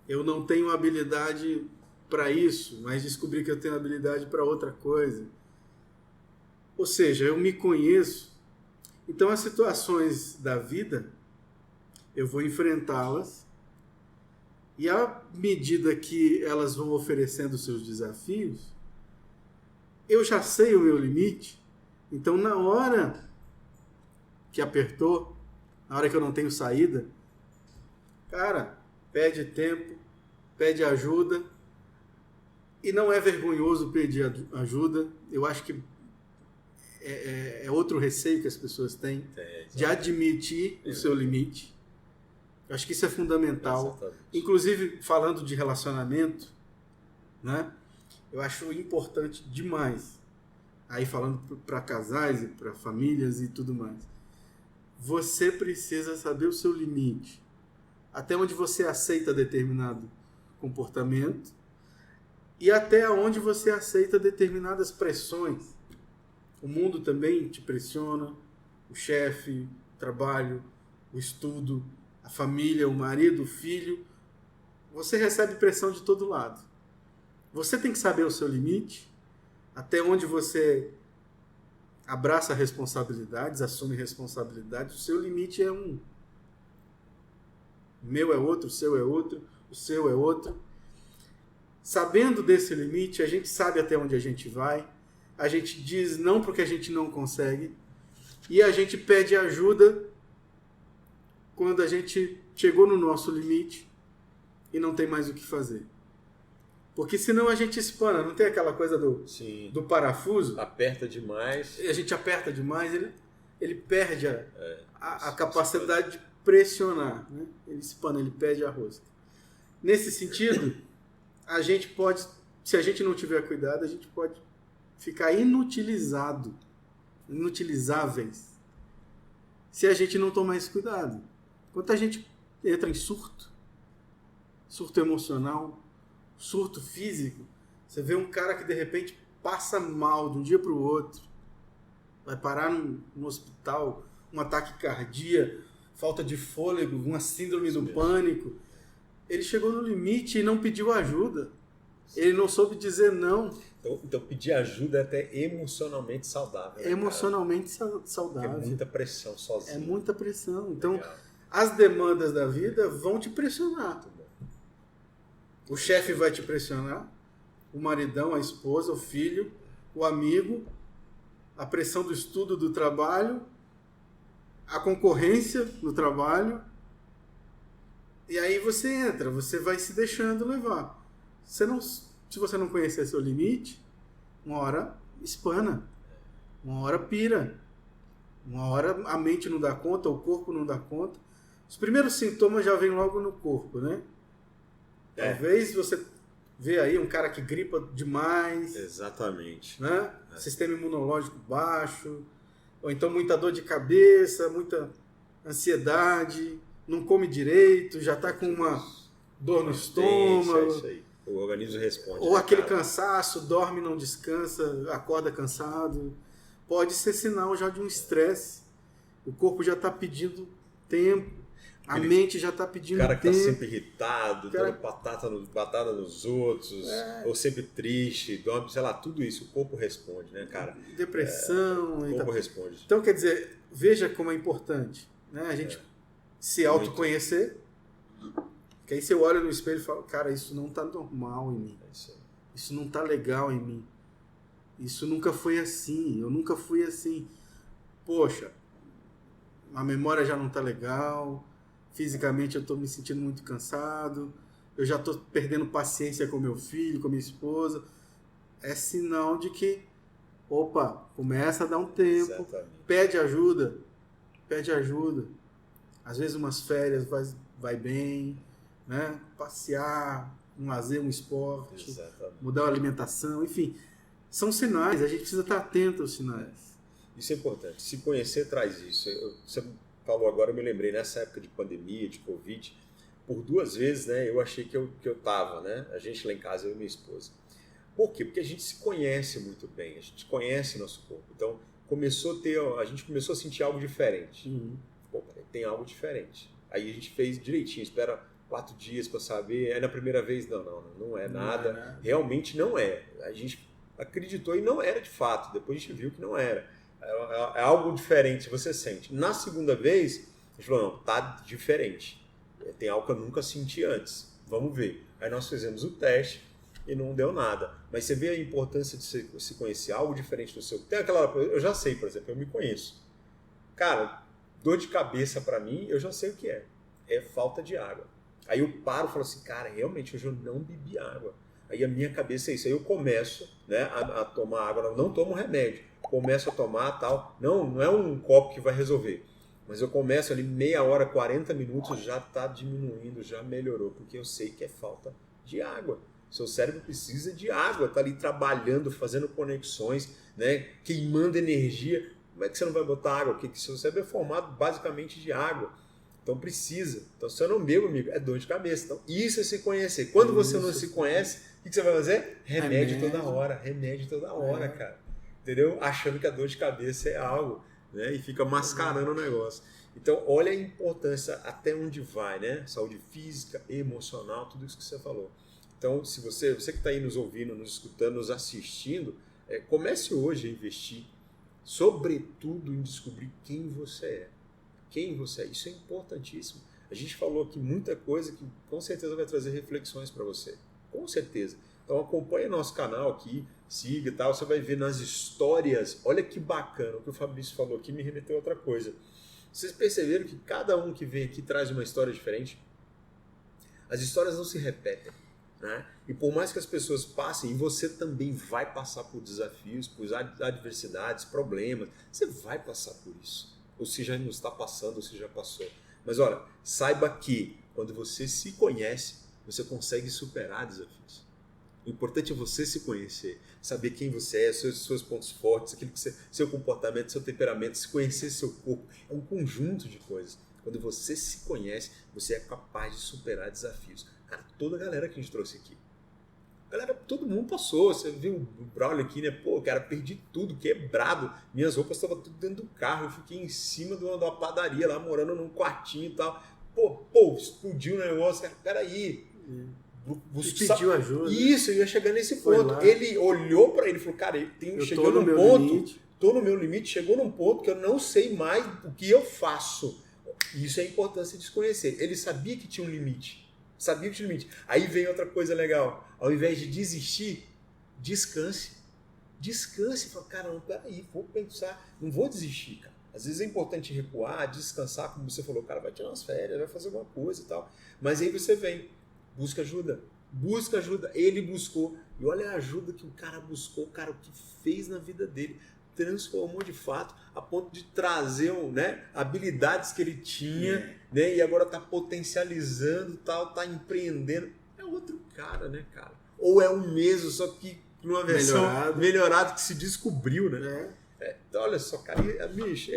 eu não tenho habilidade para isso, mas descobri que eu tenho habilidade para outra coisa. Ou seja, eu me conheço. Então as situações da vida, eu vou enfrentá-las e à medida que elas vão oferecendo seus desafios, eu já sei o meu limite. Então na hora que apertou, na hora que eu não tenho saída, cara, pede tempo, pede ajuda. E não é vergonhoso pedir ajuda. Eu acho que é outro receio que as pessoas têm de admitir o seu limite. Eu acho que isso é fundamental. Exatamente. Inclusive, falando de relacionamento, né? Eu acho importante demais. Aí falando para casais e para famílias e tudo mais. Você precisa saber o seu limite. Até onde você aceita determinado comportamento e até onde você aceita determinadas pressões. O mundo também te pressiona, o chefe, o trabalho, o estudo, a família, o marido, o filho. Você recebe pressão de todo lado. Você tem que saber o seu limite, até onde você abraça responsabilidades, assume responsabilidades. O seu limite é um. O meu é outro, o seu é outro, o seu é outro. Sabendo desse limite, a gente sabe até onde a gente vai, a gente diz não porque a gente não consegue e a gente pede ajuda quando a gente chegou no nosso limite e não tem mais o que fazer. Porque senão a gente espana, não tem aquela coisa do parafuso? Aperta demais. A gente aperta demais, ele perde a capacidade de pressionar. Né? Ele espana, ele perde a rosca. Nesse sentido, a gente pode, se a gente não tiver cuidado, a gente pode ficar inutilizáveis, se a gente não tomar esse cuidado. Quando a gente entra em surto emocional, surto físico, você vê um cara que de repente passa mal de um dia para o outro, vai parar no hospital, um ataque cardíaco, falta de fôlego, uma síndrome do pânico. Ele chegou no limite e não pediu ajuda. Ele não soube dizer não. Então pedir ajuda é até emocionalmente saudável. É emocionalmente saudável. É muita pressão sozinho. É muita pressão. Então, as demandas da vida vão te pressionar. O chefe vai te pressionar, o maridão, a esposa, o filho, o amigo, a pressão do estudo, do trabalho, a concorrência no trabalho. E aí você entra, você vai se deixando levar. Se você não conhecer seu limite, uma hora espana, uma hora pira, uma hora a mente não dá conta, o corpo não dá conta. Os primeiros sintomas já vêm logo no corpo, né? Talvez você vê aí um cara que gripa demais. Exatamente. Né? Sistema imunológico baixo, ou então muita dor de cabeça, muita ansiedade, não come direito, já está com uma dor no estômago. Isso aí. O organismo responde. Ou aquele cansaço, dorme, não descansa, acorda cansado. Pode ser sinal já de um estresse. O corpo já está pedindo tempo, a mente já está pedindo tempo. O cara que está sempre irritado, dando batata nos outros, ou sempre triste, sei lá, tudo isso, o corpo responde, né, cara? Depressão. O corpo responde. Então, quer dizer, veja como é importante, né? A gente se autoconhecer, que aí você olha no espelho e fala, cara, isso não está normal em mim. Isso não está legal em mim. Isso nunca foi assim, eu nunca fui assim. Poxa, a memória já não está legal, fisicamente eu estou me sentindo muito cansado, eu já estou perdendo paciência com meu filho, com minha esposa. É sinal de que, opa, começa a dar um tempo, Exatamente. pede ajuda. Às vezes umas férias vai bem, né? Passear, um lazer, um esporte, Exatamente. mudar a alimentação, enfim. São sinais, a gente precisa estar atento aos sinais. Isso é importante. Se conhecer traz isso. Você falou agora, eu me lembrei, nessa época de pandemia, de Covid, por 2 vezes, né, eu achei que eu tava, né? A gente lá em casa, eu e minha esposa. Por quê? Porque a gente se conhece muito bem, a gente conhece nosso corpo. Então, a gente começou a sentir algo diferente. Pô, tem algo diferente. Aí a gente fez direitinho, espera 4 dias para saber. Aí na primeira vez, não é nada. Realmente não é. A gente acreditou e não era de fato. Depois a gente viu que não era. É algo diferente, você sente. Na segunda vez, a gente falou, não, tá diferente. Tem algo que eu nunca senti antes. Vamos ver. Aí nós fizemos o teste e não deu nada. Mas você vê a importância de se conhecer algo diferente do seu. Tem aquela coisa, eu já sei, por exemplo, eu me conheço. Cara, dor de cabeça para mim, eu já sei o que é. É falta de água. Aí eu paro e falo assim, cara, realmente hoje eu não bebi água. Aí a minha cabeça é isso. Aí eu começo, né, a tomar água, não tomo remédio. Começo a tomar tal. Não é um copo que vai resolver. Mas eu começo ali meia hora, 40 minutos, já está diminuindo, já melhorou. Porque eu sei que é falta de água. Seu cérebro precisa de água, está ali trabalhando, fazendo conexões, né, queimando energia. Como é que você não vai botar água? Porque seu cérebro é formado basicamente de água. Então precisa. Então se eu não bebo, amigo, é dor de cabeça. Então isso é se conhecer. Quando você não se conhece, o que você vai fazer? Remédio toda hora. Remédio toda hora, cara. Entendeu? Achando que a dor de cabeça é algo, né? E fica mascarando o negócio. Então olha a importância até onde vai, né? Saúde física, emocional, tudo isso que você falou. Então se você que está aí nos ouvindo, nos escutando, nos assistindo, comece hoje a investir, sobretudo em descobrir quem você é. Quem você é. Isso é importantíssimo. A gente falou aqui muita coisa que com certeza vai trazer reflexões para você. Com certeza. Então acompanhe nosso canal aqui, siga e tal, você vai ver nas histórias. Olha que bacana, o que o Fabrício falou aqui me remeteu a outra coisa. Vocês perceberam que cada um que vem aqui traz uma história diferente? As histórias não se repetem, né? E por mais que as pessoas passem, e você também vai passar por desafios, por adversidades, problemas, você vai passar por isso. Ou se já não está passando, ou se já passou. Mas olha, saiba que quando você se conhece, você consegue superar desafios. O importante é você se conhecer, saber quem você é, seus pontos fortes, aquilo que seu comportamento, seu temperamento, se conhecer seu corpo. É um conjunto de coisas. Quando você se conhece, você é capaz de superar desafios. Cara, toda a galera que a gente trouxe aqui. Galera, todo mundo passou. Você viu o Braulio aqui, né? Pô, cara, perdi tudo, quebrado. Minhas roupas estavam tudo dentro do carro. Eu fiquei em cima de uma padaria lá, morando num quartinho e tal. Pô, explodiu o negócio. Cara, peraí. Pediu ajuda. Isso, eu ia chegar nesse ponto. Ele olhou pra ele e falou, cara, chegou num ponto, tô no meu limite, chegou num ponto que eu não sei mais o que eu faço. Isso é a importância de se conhecer. Ele sabia que tinha um limite. Aí vem outra coisa legal. Ao invés de desistir, descanse. Fala, cara, não, peraí, vou pensar, não vou desistir, cara. Às vezes é importante recuar, descansar, como você falou, cara, vai tirar umas férias, vai fazer alguma coisa e tal. Mas aí você vem, busca ajuda. Ele buscou. E olha a ajuda que o cara buscou, cara, o que fez na vida dele. Transformou de fato, a ponto de trazer, né, habilidades que ele tinha, né, e agora está potencializando, tal, está empreendendo. É outro cara, né, cara? Ou é o mesmo, só que numa versão melhorado que se descobriu, né? Então, olha só, cara, bicho,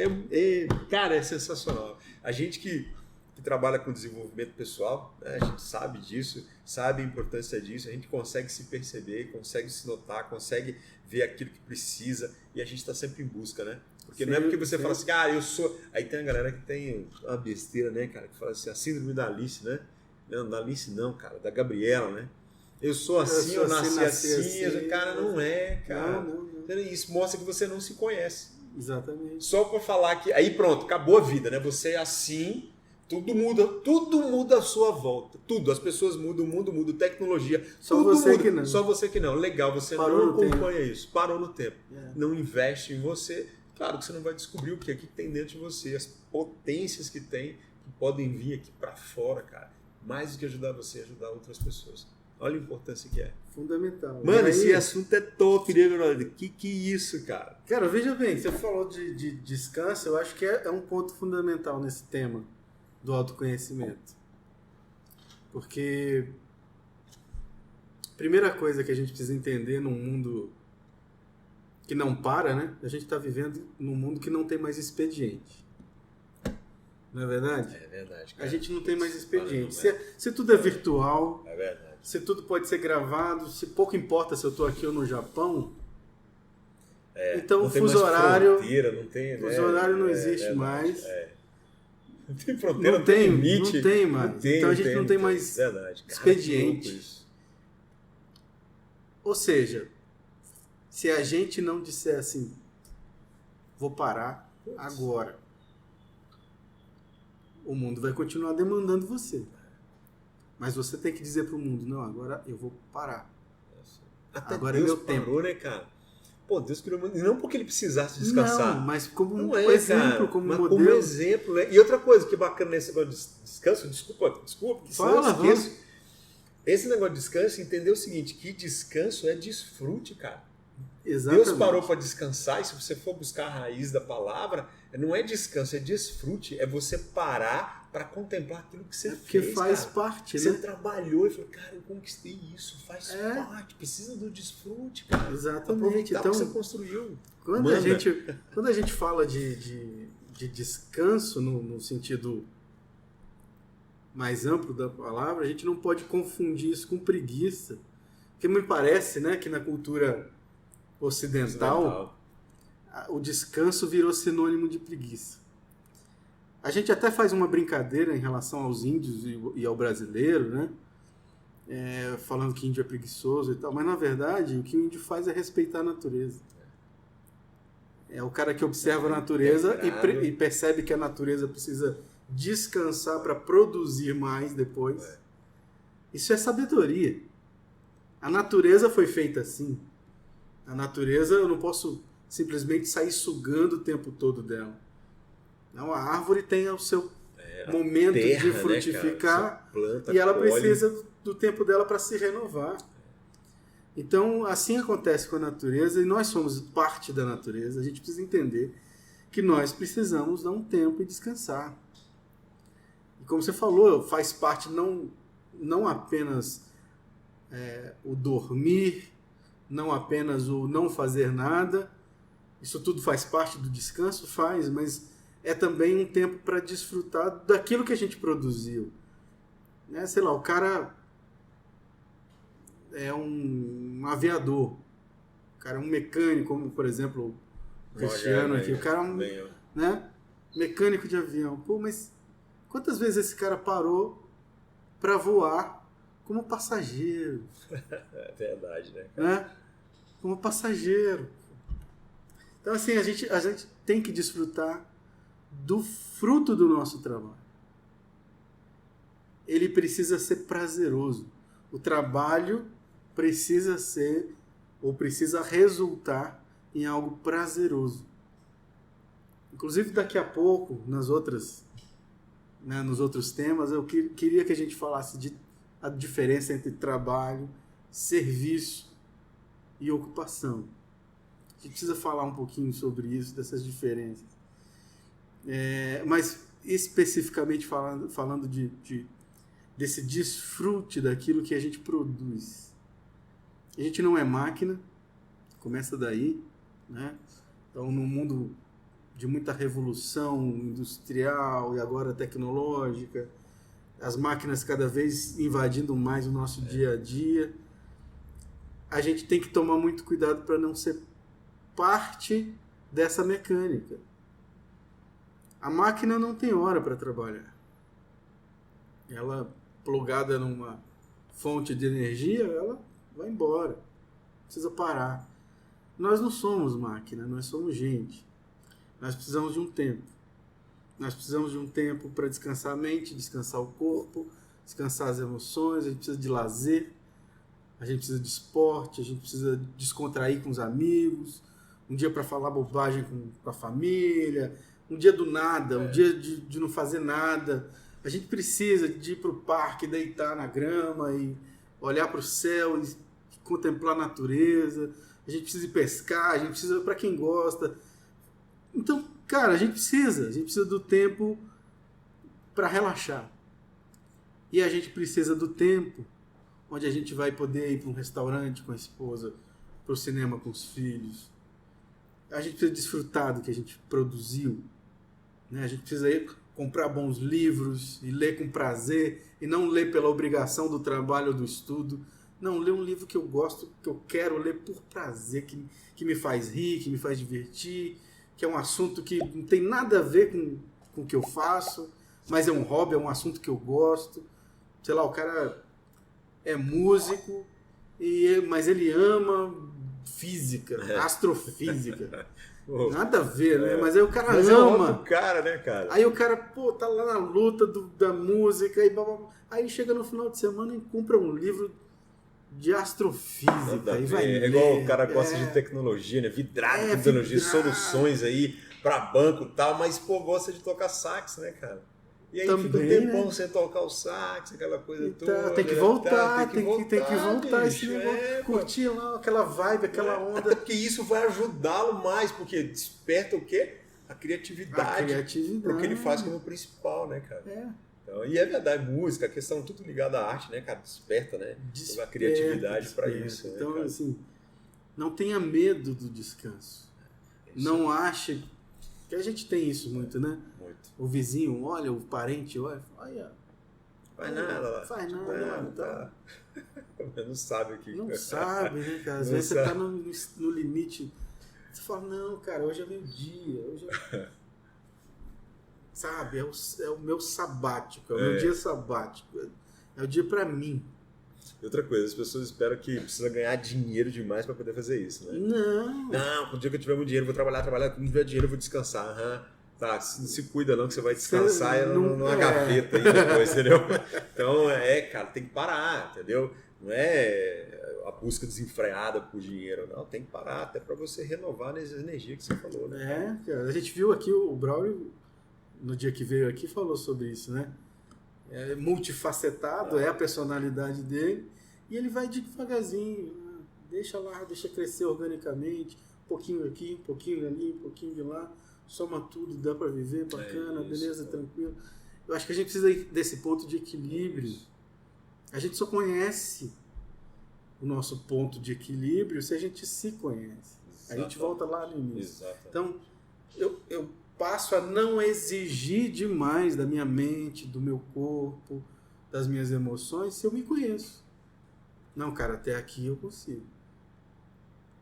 cara, é sensacional. A gente que trabalha com desenvolvimento pessoal, né, a gente sabe disso, sabe a importância disso, a gente consegue se perceber, consegue se notar, consegue ver aquilo que precisa, e a gente está sempre em busca, né? Porque não é porque você fala assim, eu sou... Aí tem a galera que tem uma besteira, né, cara, que fala assim, a síndrome da Alice, né? Não, da Alice não, cara, da Gabriela, né? Eu sou assim, eu nasci assim. Cara, não é, cara. Não. Isso mostra que você não se conhece. Exatamente. Só para falar que... Aí pronto, acabou a vida, né? Você é assim... Tudo muda à sua volta. Tudo. As pessoas mudam, o mundo muda, tecnologia. Só tudo você muda. que não. Só você que não. Legal, você Parou não acompanha isso. Parou no tempo. Não investe em você. Claro que você não vai descobrir o que tem dentro de você, as potências que tem, que podem vir aqui para fora, cara. Mais do que ajudar você, ajudar outras pessoas. Olha a importância que é. Fundamental. Mano, esse assunto é top, né, brother? Que isso, cara? Cara, veja bem, você falou de descanso, eu acho que é um ponto fundamental nesse tema do autoconhecimento. Porque a primeira coisa que a gente precisa entender num mundo que não para, né? A gente está vivendo num mundo que não tem mais expediente. Não é verdade? É verdade, cara. A gente não tem mais expediente. Se tudo é virtual, é verdade. Se tudo pode ser gravado, se pouco importa se eu estou aqui ou no Japão, então o fuso horário, não tem, né? Fuso horário não existe mais. Não tem fronteira, não tem limite. Não tem mais. Então a gente não tem mais expediente. Ou seja, se a gente não disser assim, vou parar agora, o mundo vai continuar demandando você. Mas você tem que dizer pro mundo, não, agora eu vou parar. Até agora Deus é meu tempo. Parou, né, cara? Pô, Deus criou... Não porque ele precisasse descansar. Não, mas como não exemplo, cara, como mas modelo. Como exemplo, né? E outra coisa que é bacana nesse negócio de descanso, desculpa, Fala, eu esqueço. Esse negócio de descanso, entender o seguinte, que descanso é desfrute, cara. Exatamente. Deus parou para descansar, e se você for buscar a raiz da palavra, não é descanso, é desfrute, é você parar para contemplar aquilo que você fez. Porque faz cara. parte, Você né? trabalhou e falou, cara, eu conquistei isso, faz parte, precisa do desfrute, cara. Exatamente. Aproveitar Então, o que você construiu. Quando a gente fala de descanso no sentido mais amplo da palavra, a gente não pode confundir isso com preguiça. Porque me parece, né, que na cultura ocidental, o descanso virou sinônimo de preguiça. A gente até faz uma brincadeira em relação aos índios e ao brasileiro, né? Falando que índio é preguiçoso e tal, mas na verdade o que o índio faz é respeitar a natureza. É o cara que observa a natureza e percebe que a natureza precisa descansar para produzir mais depois. Isso é sabedoria. A natureza foi feita assim. A natureza, eu não posso simplesmente sair sugando o tempo todo dela. Não, a árvore tem o seu momento de frutificar, né, planta, e ela precisa do tempo dela para se renovar. Então, assim acontece com a natureza, e nós somos parte da natureza. A gente precisa entender que nós precisamos dar um tempo e descansar. E como você falou, faz parte não apenas o dormir, não apenas o não fazer nada. Isso tudo faz parte do descanso? Faz, mas é também um tempo para desfrutar daquilo que a gente produziu. Né? Sei lá, o cara é um aviador, o cara é um mecânico, como por exemplo o Cristiano aqui, o cara é um mecânico de avião. Pô, mas quantas vezes esse cara parou para voar como passageiro? É verdade, né? Como passageiro. Então assim, a gente tem que desfrutar do fruto do nosso trabalho. Ele precisa ser prazeroso. O trabalho precisa ser ou precisa resultar em algo prazeroso. Inclusive daqui a pouco, nos outros temas, eu queria que a gente falasse a diferença entre trabalho, serviço e ocupação. A gente precisa falar um pouquinho sobre isso, dessas diferenças. Mas especificamente falando desse desfrute daquilo que a gente produz. A gente não é máquina, começa daí, né? Então, num mundo de muita revolução industrial e agora tecnológica, as máquinas cada vez invadindo mais o nosso dia a dia, a gente tem que tomar muito cuidado para não ser parte dessa mecânica. A máquina não tem hora para trabalhar. Ela, plugada numa fonte de energia, ela vai embora. Precisa parar. Nós não somos máquina, nós somos gente. Nós precisamos de um tempo. Nós precisamos de um tempo para descansar a mente, descansar o corpo, descansar as emoções, a gente precisa de lazer, a gente precisa de esporte, a gente precisa descontrair com os amigos, um dia para falar bobagem com a família, um dia do nada, um dia de não fazer nada. A gente precisa de ir para o parque, deitar na grama e olhar para o céu e contemplar a natureza. A gente precisa ir pescar, a gente precisa, para quem gosta. Então, cara, a gente precisa do tempo para relaxar. E a gente precisa do tempo onde a gente vai poder ir para um restaurante com a esposa, para o cinema com os filhos. A gente precisa desfrutar do que a gente produziu. Né? A gente precisa ir comprar bons livros e ler com prazer e não ler pela obrigação do trabalho ou do estudo. Não, ler um livro que eu gosto, que eu quero ler por prazer, que me faz rir, que me faz divertir, que é um assunto que não tem nada a ver com o que eu faço, mas é um hobby, é um assunto que eu gosto. Sei lá, o cara é músico, mas ele ama física, astrofísica. Nada a ver, né? Mas aí o cara mas ama. É outro cara, né, cara? Aí o cara, tá lá na luta da música, aí chega no final de semana e compra um livro de astrofísica. E vai é igual o cara gosta de tecnologia, né? Vidrado em tecnologia, soluções aí pra banco e tal, mas pô, gosta de tocar sax, né, cara? E aí também, fica um tempão sem tocar o sax, aquela coisa toda. Tem que voltar, tem que voltar bicho, esse negócio, curtir lá aquela vibe, aquela onda. Até porque isso vai ajudá-lo mais, porque desperta o quê? A criatividade. Porque ele faz como principal, né, cara? Então, e é verdade, música, a questão tudo ligada à arte, né, cara? Desperta, né? A criatividade para isso. Então, né, assim, não tenha medo do descanso. Não ache... que a gente tem isso muito, né? Muito. O vizinho olha, o parente olha, faz nada lá. Faz nada. Tá. Não sabe o que... Não sabe, né, cara? Às vezes você tá no limite. Você fala, não, cara, hoje é meu dia. Sabe? É o meu sabático, é o meu dia sabático. É o dia pra mim. E outra coisa, as pessoas esperam que precisa ganhar dinheiro demais para poder fazer isso, né? Não, o dia que eu tiver muito dinheiro, eu vou trabalhar, quando tiver dinheiro eu vou descansar. Tá, não se cuida não que você vai descansar numa gaveta aí depois, entendeu? Então, cara, tem que parar, entendeu? Não é a busca desenfreada por dinheiro, não. Tem que parar até para você renovar as energias que você falou, né? Cara, a gente viu aqui o Braulio, no dia que veio aqui, falou sobre isso, né? É multifacetado, é a personalidade dele, e ele vai devagarzinho, deixa crescer organicamente, um pouquinho aqui, um pouquinho ali, um pouquinho de lá, soma tudo, dá para viver, bacana, beleza, tranquilo. Eu acho que a gente precisa desse ponto de equilíbrio. A gente só conhece o nosso ponto de equilíbrio se a gente se conhece. A gente volta lá no início. Então, eu passo a não exigir demais da minha mente, do meu corpo, das minhas emoções, se eu me conheço. Não, cara, até aqui eu consigo.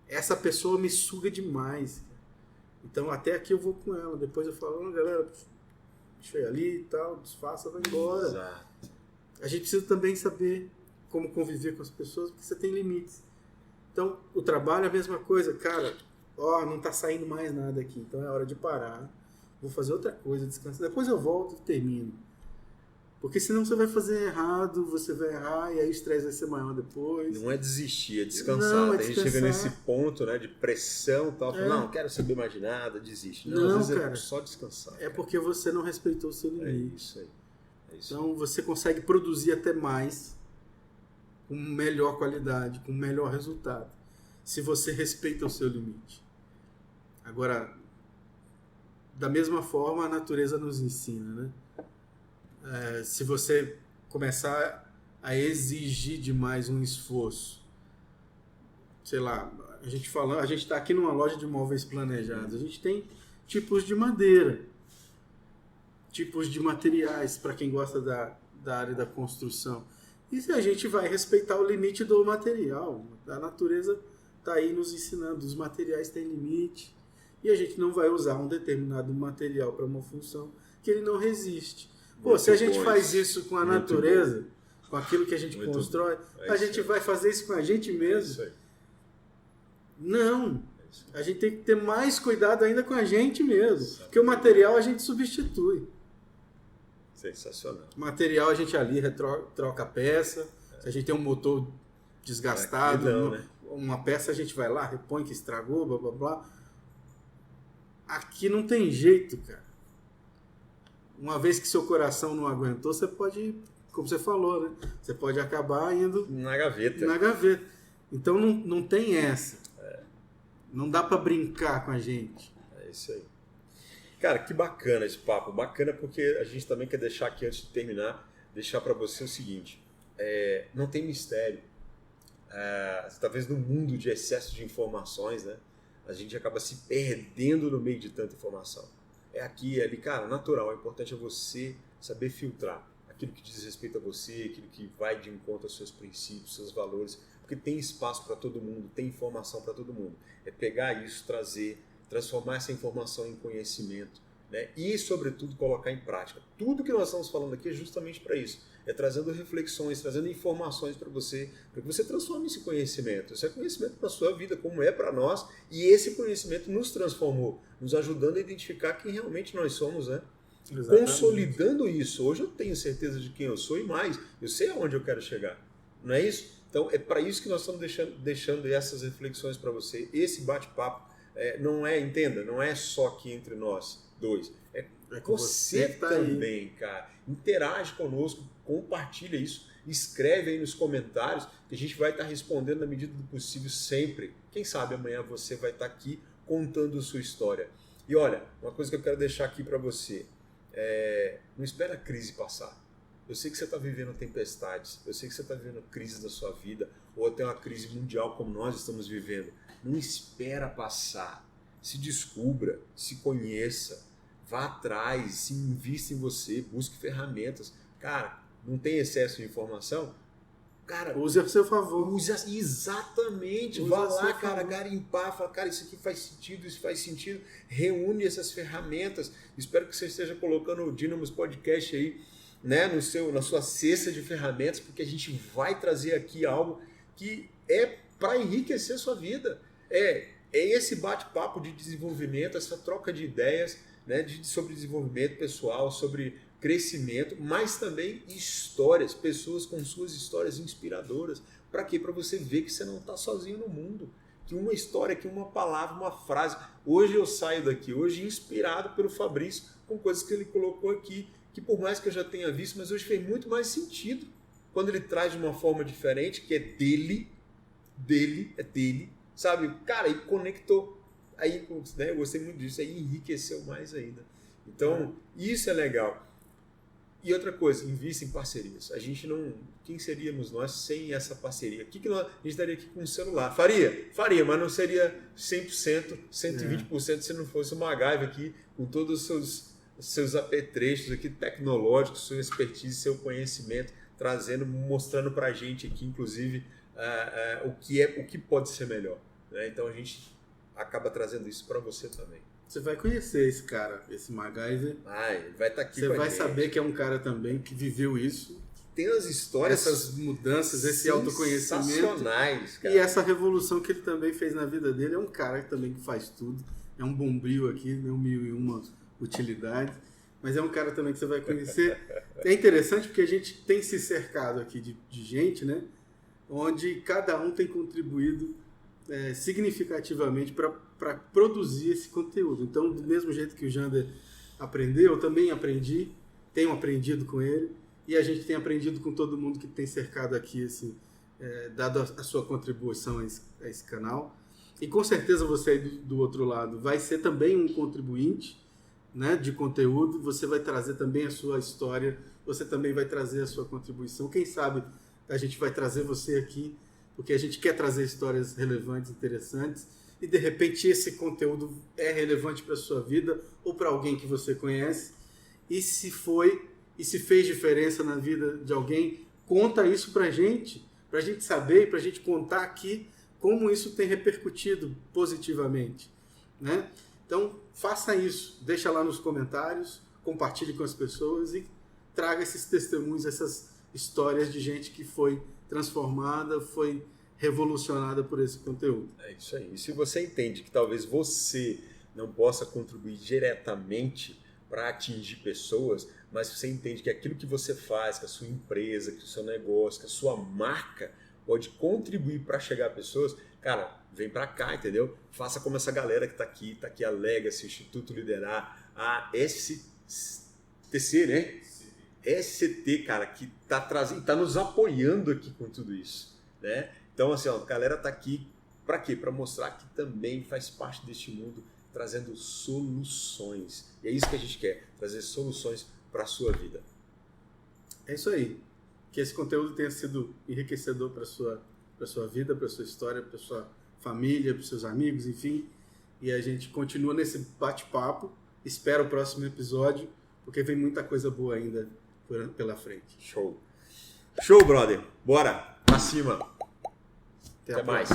Essa pessoa me suga demais. Então, até aqui eu vou com ela. Depois eu falo, galera, deixa eu ir ali e tal, desfaça, vai embora. Exato. A gente precisa também saber como conviver com as pessoas, porque você tem limites. Então, o trabalho é a mesma coisa. Cara, não tá saindo mais nada aqui, então é hora de parar. Vou fazer outra coisa, descansar. Depois eu volto e termino. Porque senão você vai fazer errado, você vai errar e aí o estresse vai ser maior depois. Não é desistir, é descansar. A gente chega nesse ponto, né, de pressão e tal. Não quero saber mais de nada, desiste. Não, às vezes cara, é só descansar. É porque você não respeitou o seu limite. É isso aí. Então você consegue produzir até mais, com melhor qualidade, com melhor resultado, se você respeita o seu limite. Agora, da mesma forma, a natureza nos ensina, né? Se você começar a exigir demais um esforço, sei lá, a gente está aqui numa loja de móveis planejados, a gente tem tipos de madeira, tipos de materiais para quem gosta da área da construção. E a gente vai respeitar o limite do material. A natureza está aí nos ensinando, os materiais têm limite. e a gente não vai usar um determinado material para uma função que ele não resiste. Pô, se a gente faz isso com a natureza, com aquilo que a gente constrói, a gente vai fazer isso com a gente mesmo? Não. A gente tem que ter mais cuidado ainda com a gente mesmo. Porque o material a gente substitui. Sensacional. O material a gente ali troca a peça. Se a gente tem um motor desgastado, uma peça a gente vai lá, repõe que estragou, blá blá blá. Aqui não tem jeito, cara. Uma vez que seu coração não aguentou, você pode, como você falou, né? Você pode acabar indo na gaveta. Então não tem essa. Não dá para brincar com a gente. É isso aí. Cara, que bacana esse papo. Bacana porque a gente também quer deixar aqui, antes de terminar, deixar para você o seguinte. Não tem mistério. Talvez no mundo de excesso de informações, né, a gente acaba se perdendo no meio de tanta informação. É aqui, é ali, cara, natural. O importante é você saber filtrar aquilo que diz respeito a você, aquilo que vai de encontro aos seus princípios, seus valores, porque tem espaço para todo mundo, tem informação para todo mundo. É pegar isso, trazer, transformar essa informação em conhecimento, né? E, sobretudo, colocar em prática. Tudo que nós estamos falando aqui é justamente para isso. É trazendo reflexões, trazendo informações para que você transforme esse conhecimento. Esse é conhecimento para a sua vida, como é para nós, e esse conhecimento nos transformou, nos ajudando a identificar quem realmente nós somos, né? Exatamente. Consolidando isso. Hoje eu tenho certeza de quem eu sou e mais, eu sei aonde eu quero chegar. Não é isso? Então é para isso que nós estamos deixando essas reflexões para você. Esse bate-papo não é só aqui entre nós dois. É você também, aí, cara. Interage conosco, compartilha isso, escreve aí nos comentários que a gente vai estar respondendo na medida do possível sempre. Quem sabe amanhã você vai estar aqui contando sua história. E olha, uma coisa que eu quero deixar aqui para você. Não espera a crise passar. Eu sei que você está vivendo tempestades, eu sei que você está vivendo crise da sua vida, ou até uma crise mundial como nós estamos vivendo. Não espera passar. Se descubra, se conheça, vá atrás, se invista em você, busque ferramentas. Cara, não tem excesso de informação? Cara, use a seu favor. Exatamente. Vá lá, cara, garimpar, fala, cara, isso aqui faz sentido, isso faz sentido. Reúne essas ferramentas. Espero que você esteja colocando o Dynamos Podcast aí, né, na sua cesta de ferramentas, porque a gente vai trazer aqui algo que é para enriquecer a sua vida. É esse bate-papo de desenvolvimento, essa troca de ideias, né, sobre desenvolvimento pessoal, sobre crescimento, mas também histórias, pessoas com suas histórias inspiradoras. Para quê? Para você ver que você não está sozinho no mundo. Que uma história, que uma palavra, uma frase. Hoje eu saio daqui, hoje inspirado pelo Fabrício, com coisas que ele colocou aqui, que por mais que eu já tenha visto, mas hoje fez muito mais sentido. Quando ele traz de uma forma diferente, que é dele, sabe? Cara, e conectou. Aí, né, eu gostei muito disso, aí enriqueceu mais ainda. Então, isso é legal. E outra coisa, invista em parcerias. A gente não... Quem seríamos nós sem essa parceria? A gente estaria aqui com um celular. Faria, mas não seria 100%, 120% se não fosse o MacGyver aqui, com todos os seus apetrechos aqui tecnológicos, sua expertise, seu conhecimento, trazendo, mostrando pra gente aqui, inclusive, o que pode ser melhor. Né? Então a gente acaba trazendo isso para você também. Você vai conhecer esse cara, esse MacGyver. Ele vai estar aqui. Você vai saber que é um cara também que viveu isso. Tem as histórias, essas mudanças, esse autoconhecimento, cara. E essa revolução que ele também fez na vida dele. É um cara também que faz tudo. É um bombril aqui, né? 1001 utilidade. Mas é um cara também que você vai conhecer. É interessante porque a gente tem se cercado aqui de gente, né? Onde cada um tem contribuído significativamente para produzir esse conteúdo. Então, do mesmo jeito que o Jander aprendeu, eu também aprendi, tenho aprendido com ele, e a gente tem aprendido com todo mundo que tem cercado aqui, assim, dado a sua contribuição a esse canal. E com certeza você aí do outro lado vai ser também um contribuinte, né, de conteúdo, você vai trazer também a sua história, você também vai trazer a sua contribuição. Quem sabe a gente vai trazer você aqui, porque a gente quer trazer histórias relevantes, interessantes, e de repente esse conteúdo é relevante para a sua vida ou para alguém que você conhece, e se fez diferença na vida de alguém, conta isso para a gente saber e para a gente contar aqui como isso tem repercutido positivamente, né? Então, faça isso. Deixa lá nos comentários, compartilhe com as pessoas e traga esses testemunhos, essas histórias de gente que foi transformada, foi revolucionada por esse conteúdo. É isso aí. E se você entende que talvez você não possa contribuir diretamente para atingir pessoas, mas você entende que aquilo que você faz, que a sua empresa, que o seu negócio, que a sua marca pode contribuir para chegar a pessoas, cara, vem para cá, entendeu? Faça como essa galera que está aqui a Legacy, o Instituto Liderar, a STC, né? SCT, cara, que está trazendo, tá nos apoiando aqui com tudo isso, né? Então, assim, ó, a galera está aqui para quê? Para mostrar que também faz parte deste mundo, trazendo soluções. E é isso que a gente quer, trazer soluções para a sua vida. É isso aí. Que esse conteúdo tenha sido enriquecedor para a sua vida, para a sua história, para a sua família, para os seus amigos, enfim. E a gente continua nesse bate-papo. Espero o próximo episódio, porque vem muita coisa boa ainda pela frente. Show. Show, brother. Bora. Pra cima. Até mais.